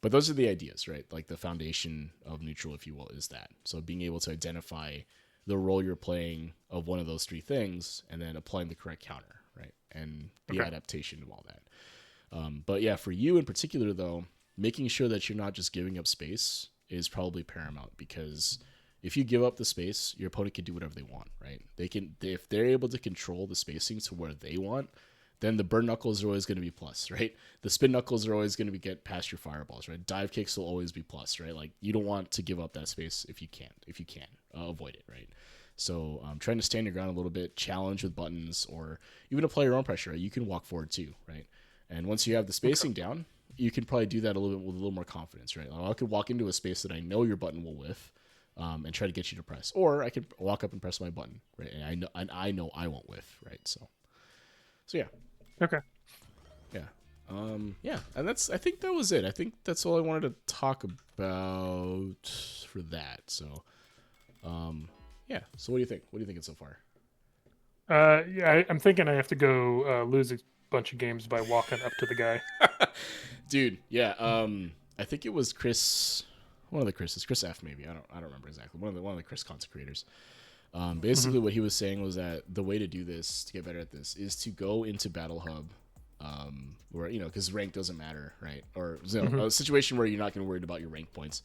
But those are the ideas, right? Like the foundation of neutral, if you will, is that. So being able to identify the role you're playing of one of those three things, and then applying the correct counter, right? And the Okay. adaptation of all that. But yeah, for you in particular, though, making sure that you're not just giving up space is probably paramount, because if you give up the space, your opponent can do whatever they want, right? If they're able to control the spacing to where they want, then the burn knuckles are always going to be plus, right? The spin knuckles are always going to get past your fireballs, right? Dive kicks will always be plus, right? Like you don't want to give up that space if you can avoid it, right? So trying to stand your ground a little bit, challenge with buttons, or even apply your own pressure. Right? You can walk forward too, right? And once you have the Okay. spacing down, you can probably do that a little bit with a little more confidence, right? Like I could walk into a space that I know your button will whiff, and try to get you to press, or I could walk up and press my button, right? And I know I won't whiff, right? So yeah, Okay. yeah, yeah, and I think that was it. I think that's all I wanted to talk about for that. So, yeah. So what do you think? What do you think so far? Yeah, I'm thinking I have to go lose a bunch of games by walking up to the guy. Dude, yeah. I think it was Chris, one of the Chris's, Chris F. Maybe I don't remember exactly. One of the Chris content creators. Hmm. Basically, what he was saying was that the way to do this, to get better at this, is to go into Battle Hub, where because rank doesn't matter, right? Or Hmm. a situation where you're not going to worry about your rank points,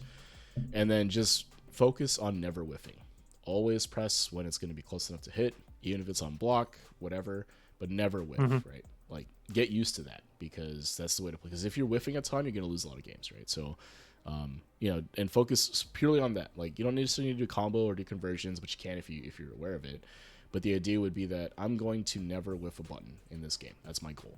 and then just focus on never whiffing. Always press when it's going to be close enough to hit, even if it's on block, whatever, but never Hmm. whiff, right? Like get used to that, because that's the way to play. Because if you're whiffing a ton, you're going to lose a lot of games, right? So and focus purely on that. Like you don't necessarily need to do combo or do conversions, but you can if you're aware of it. But the idea would be that I'm going to never whiff a button in this game. That's my goal,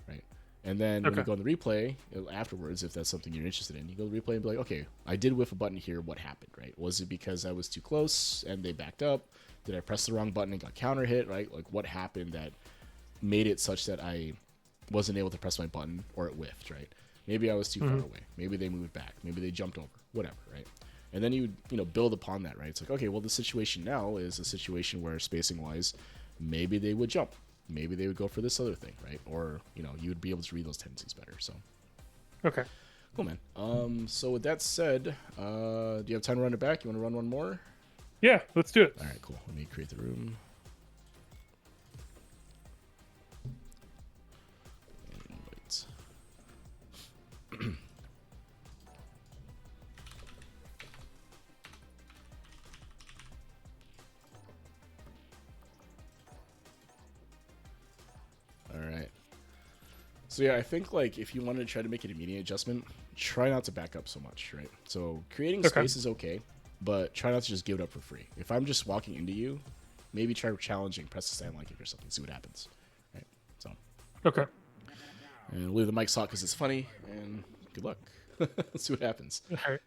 right? And then when you Okay. go in the replay afterwards, if that's something you're interested in, you go to the replay and be like, okay, I did whiff a button here. What happened, right? Was it because I was too close and they backed up? Did I press the wrong button and got counter hit, right? Like what happened that made it such that I wasn't able to press my button, or it whiffed, right? Maybe I was too far Hmm. away. Maybe they moved back. Maybe they jumped over. Whatever, right? And then you build upon that, right? It's like, okay, well, the situation now is a situation where spacing wise, maybe they would jump. Maybe they would go for this other thing, right? Or you would be able to read those tendencies better. So Okay. cool, man. So with that said, do you have time to run it back? You want to run one more? Yeah, let's do it. All right, cool. Let me create the room. Invite. All right. So yeah, I think like if you wanted to try to make an immediate adjustment, try not to back up so much, right? So creating Okay. space is okay, but try not to just give it up for free. If I'm just walking into you, maybe try challenging, press the stand like it or something, see what happens, right? So Okay. And leave the mics hot because it's funny. And good luck. Let's see what happens. All right.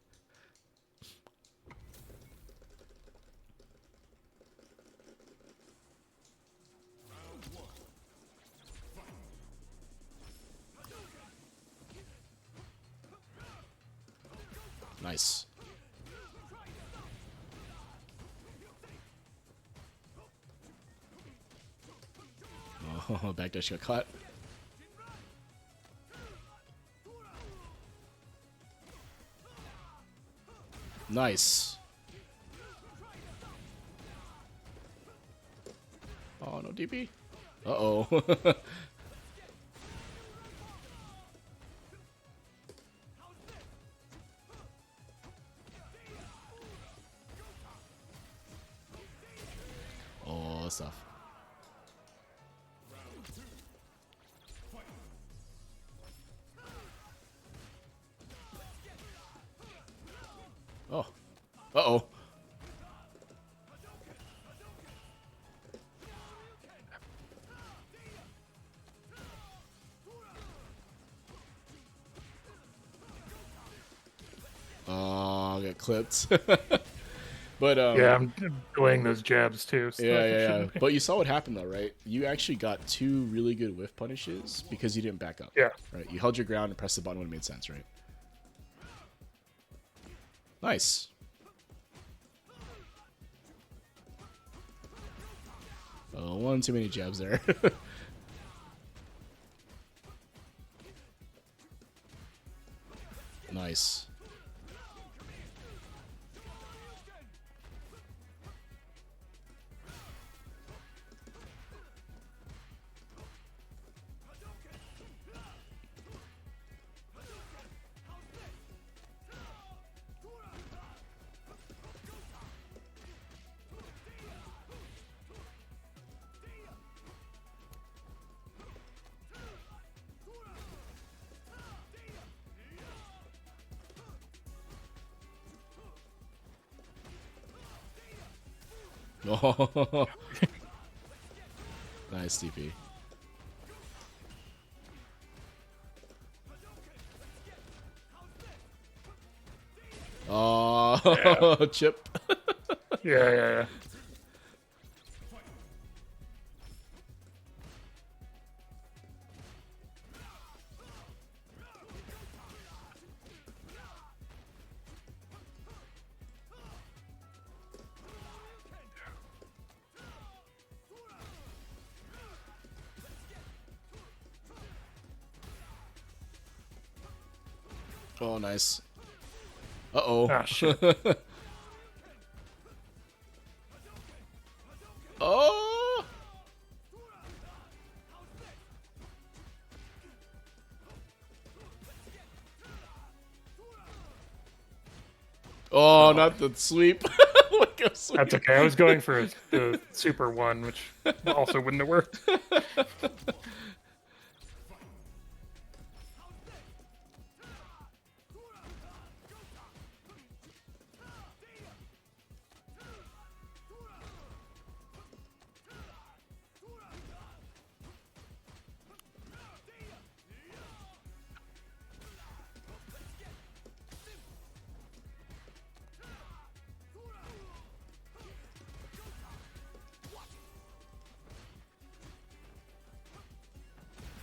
Nice. Oh, backdash got caught. Nice. Oh, no DP. Uh-oh. Oh, stuff. Oh. Uh-oh. Oh, I got clipped. But Yeah, I'm delaying those jabs too. So yeah. But you saw what happened though, right? You actually got 2 really good whiff punishes because you didn't back up. Yeah. Right. You held your ground and pressed the button when it made sense, right? Nice. Oh, one too many jabs there. Nice. Oh. Nice DP. Oh, yeah. Chip. Yeah. Oh, nice. Uh-oh. Ah, shit. Oh! Oh, not the sweep. That's okay. I was going for the super one, which also wouldn't have worked.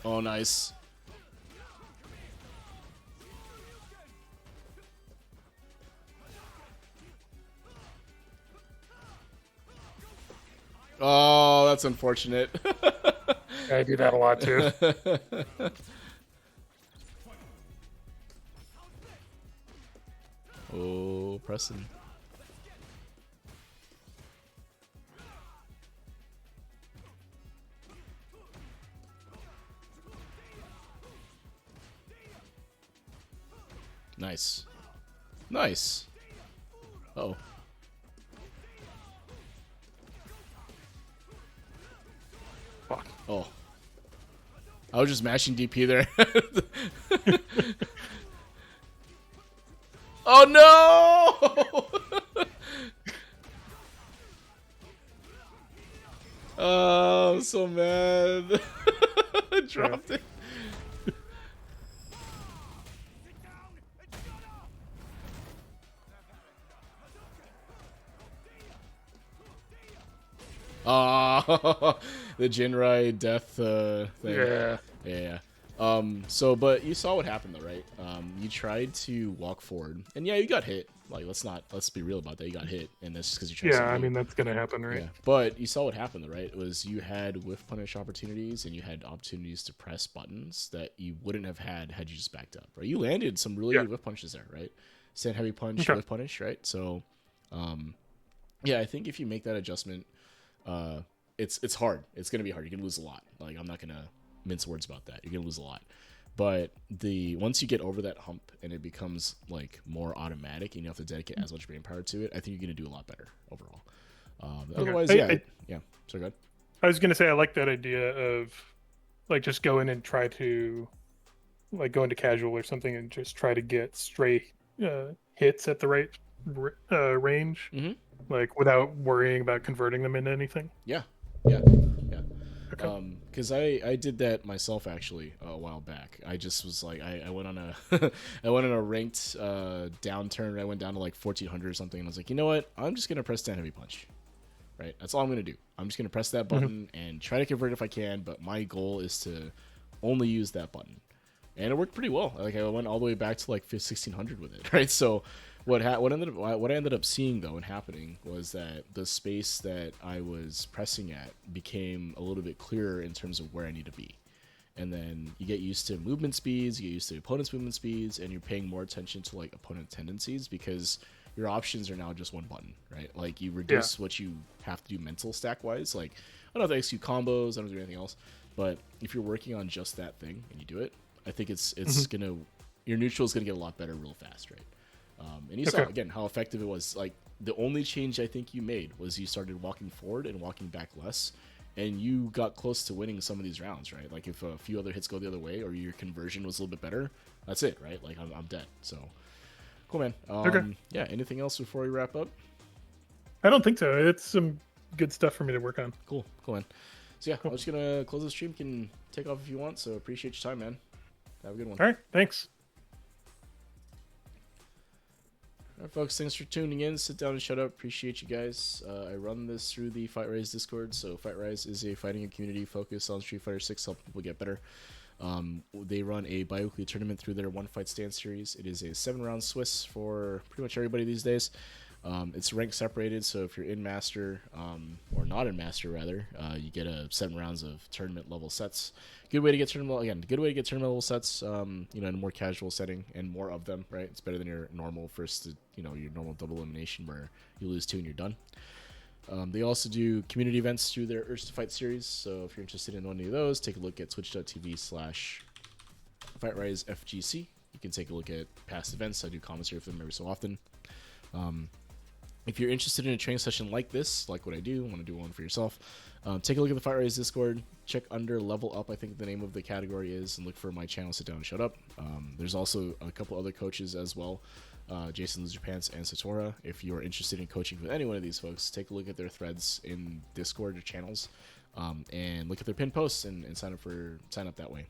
Oh, nice. Oh, that's unfortunate. I do that a lot too. Oh, Preston. Nice. Nice. Uh-oh. Fuck. Oh. I was just mashing DP there. Oh no! Oh, I'm so mad. I dropped it. The Jinrai death thing. Yeah. Yeah. So, but you saw what happened though, right? You tried to walk forward, and yeah, you got hit. Like, let's be real about that. You got hit, and that's just because you tried Yeah, something I new. mean that's gonna happen, right? Yeah, but you saw what happened though, right? It was you had whiff punish opportunities, and you had opportunities to press buttons that you wouldn't have had you just backed up, right? You landed some really Yeah. good whiff punches there, right? Stand heavy punch, Okay. whiff punish, right? So, yeah, I think if you make that adjustment, uh, it's hard. It's gonna be hard. You're gonna lose a lot. Like, I'm not gonna mince words about that. You're gonna lose a lot. But the once you get over that hump and it becomes like more automatic and you don't have to dedicate as much brain power to it, I think you're gonna do a lot better overall. Okay. Otherwise, yeah, yeah. So good. I was gonna say I like that idea of like just go in and try to like go into casual or something and just try to get stray hits at the right range, Mm-hmm. like without worrying about converting them into anything. Yeah, yeah, yeah. Okay. Because I did that myself actually a while back. I just was like I went on a I went on a ranked downturn. I went down to like 1400 or something, and I was like, you know what? I'm just gonna press stand heavy punch. Right, that's all I'm gonna do. I'm just gonna press that button and try to convert if I can. But my goal is to only use that button, and it worked pretty well. Like, I went all the way back to like 1600 with it. Right, so what I ended up seeing though and happening was that the space that I was pressing at became a little bit clearer in terms of where I need to be. And then you get used to movement speeds, you get used to opponent's movement speeds, and you're paying more attention to like opponent tendencies because your options are now just one button, right? Like, you reduce what you have to do mental stack wise. Like, I don't have to execute combos, I don't do anything else. But if you're working on just that thing and you do it, I think it's gonna, your neutral is gonna get a lot better real fast, right? And you saw again how effective it was. Like, the only change I think you made was you started walking forward and walking back less, and you got close to winning some of these rounds, right? Like, if a few other hits go the other way or your conversion was a little bit better, that's it, right? Like, I'm dead. So cool, man. Yeah. Anything else before we wrap up? I don't think so. It's some good stuff for me to work on. Cool, man. So yeah, I'm just gonna close the stream. You can take off if you want. So appreciate your time, man. Have a good one. All right. Thanks. All right, folks, thanks for tuning in. Sit down and shut up. Appreciate you guys. I run this through the Fight Rise Discord. So Fight Rise is a fighting community focused on Street Fighter 6, help people get better. They run a bi-weekly tournament through their One Fight Stand series. It is a 7-round Swiss for pretty much everybody these days. It's rank separated, so if you're in Master, or not in Master rather, you get 7 rounds of tournament level sets. Good way to get tournament level sets. In a more casual setting and more of them. Right, it's better than your normal your normal double elimination where you lose 2 and you're done. They also do community events through their Urge to Fight series. So if you're interested in one of those, take a look at twitch.tv/FightRiseFGC. You can take a look at past events. I do commentary for them every so often. If you're interested in a training session like this, like what I do, want to do one for yourself, take a look at the Fight Rise Discord. Check under Level Up, I think the name of the category is, and look for my channel, Sit Down and Shut Up. There's also a couple other coaches as well, Jason Loserpants and Satora. If you're interested in coaching with any one of these folks, take a look at their threads in Discord or channels, and look at their pinned posts and sign up that way.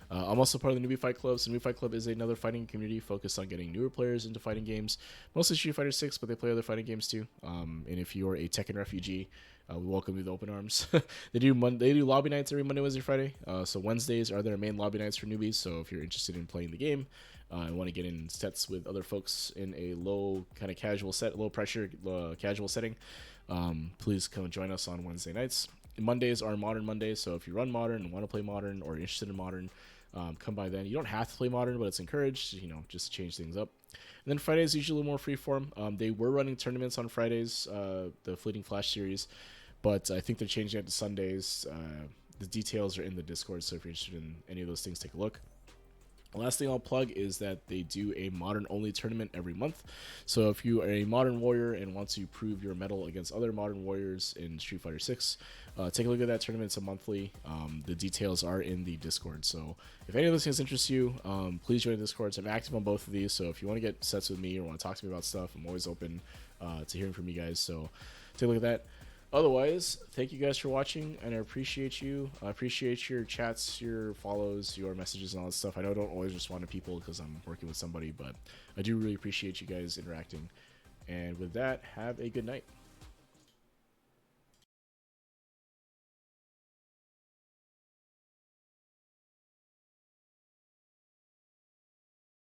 I'm also part of the Newbie Fight Club. So Newbie Fight Club is another fighting community focused on getting newer players into fighting games, mostly Street Fighter 6, but they play other fighting games too. And if you're a Tekken refugee, we welcome you with open arms. They do lobby nights every Monday, Wednesday, Friday. So Wednesdays are their main lobby nights for newbies. So if you're interested in playing the game and want to get in sets with other folks in a low kind of low pressure casual setting, please come join us on Wednesday nights. Mondays are Modern Mondays. So if you run Modern and want to play Modern or interested in Modern, come by then. You don't have to play Modern, but it's encouraged, just to change things up. And then Fridays usually a little more freeform. They were running tournaments on Fridays, the Fleeting Flash series, but I think they're changing it to Sundays. The details are in the Discord, so if you're interested in any of those things, take a look. The last thing I'll plug is that they do a Modern only tournament every month. So if you are a Modern warrior and want to prove your mettle against other Modern warriors in Street Fighter 6, take a look at that tournament. It's a monthly. The details are in the Discord. So if any of those things interest you, please join the Discord. I'm active on both of these. So if you want to get sets with me or want to talk to me about stuff, I'm always open to hearing from you guys. So take a look at that. Otherwise, thank you guys for watching, and I appreciate you. I appreciate your chats, your follows, your messages, and all that stuff. I know I don't always respond to people because I'm working with somebody, but I do really appreciate you guys interacting. And with that, have a good night.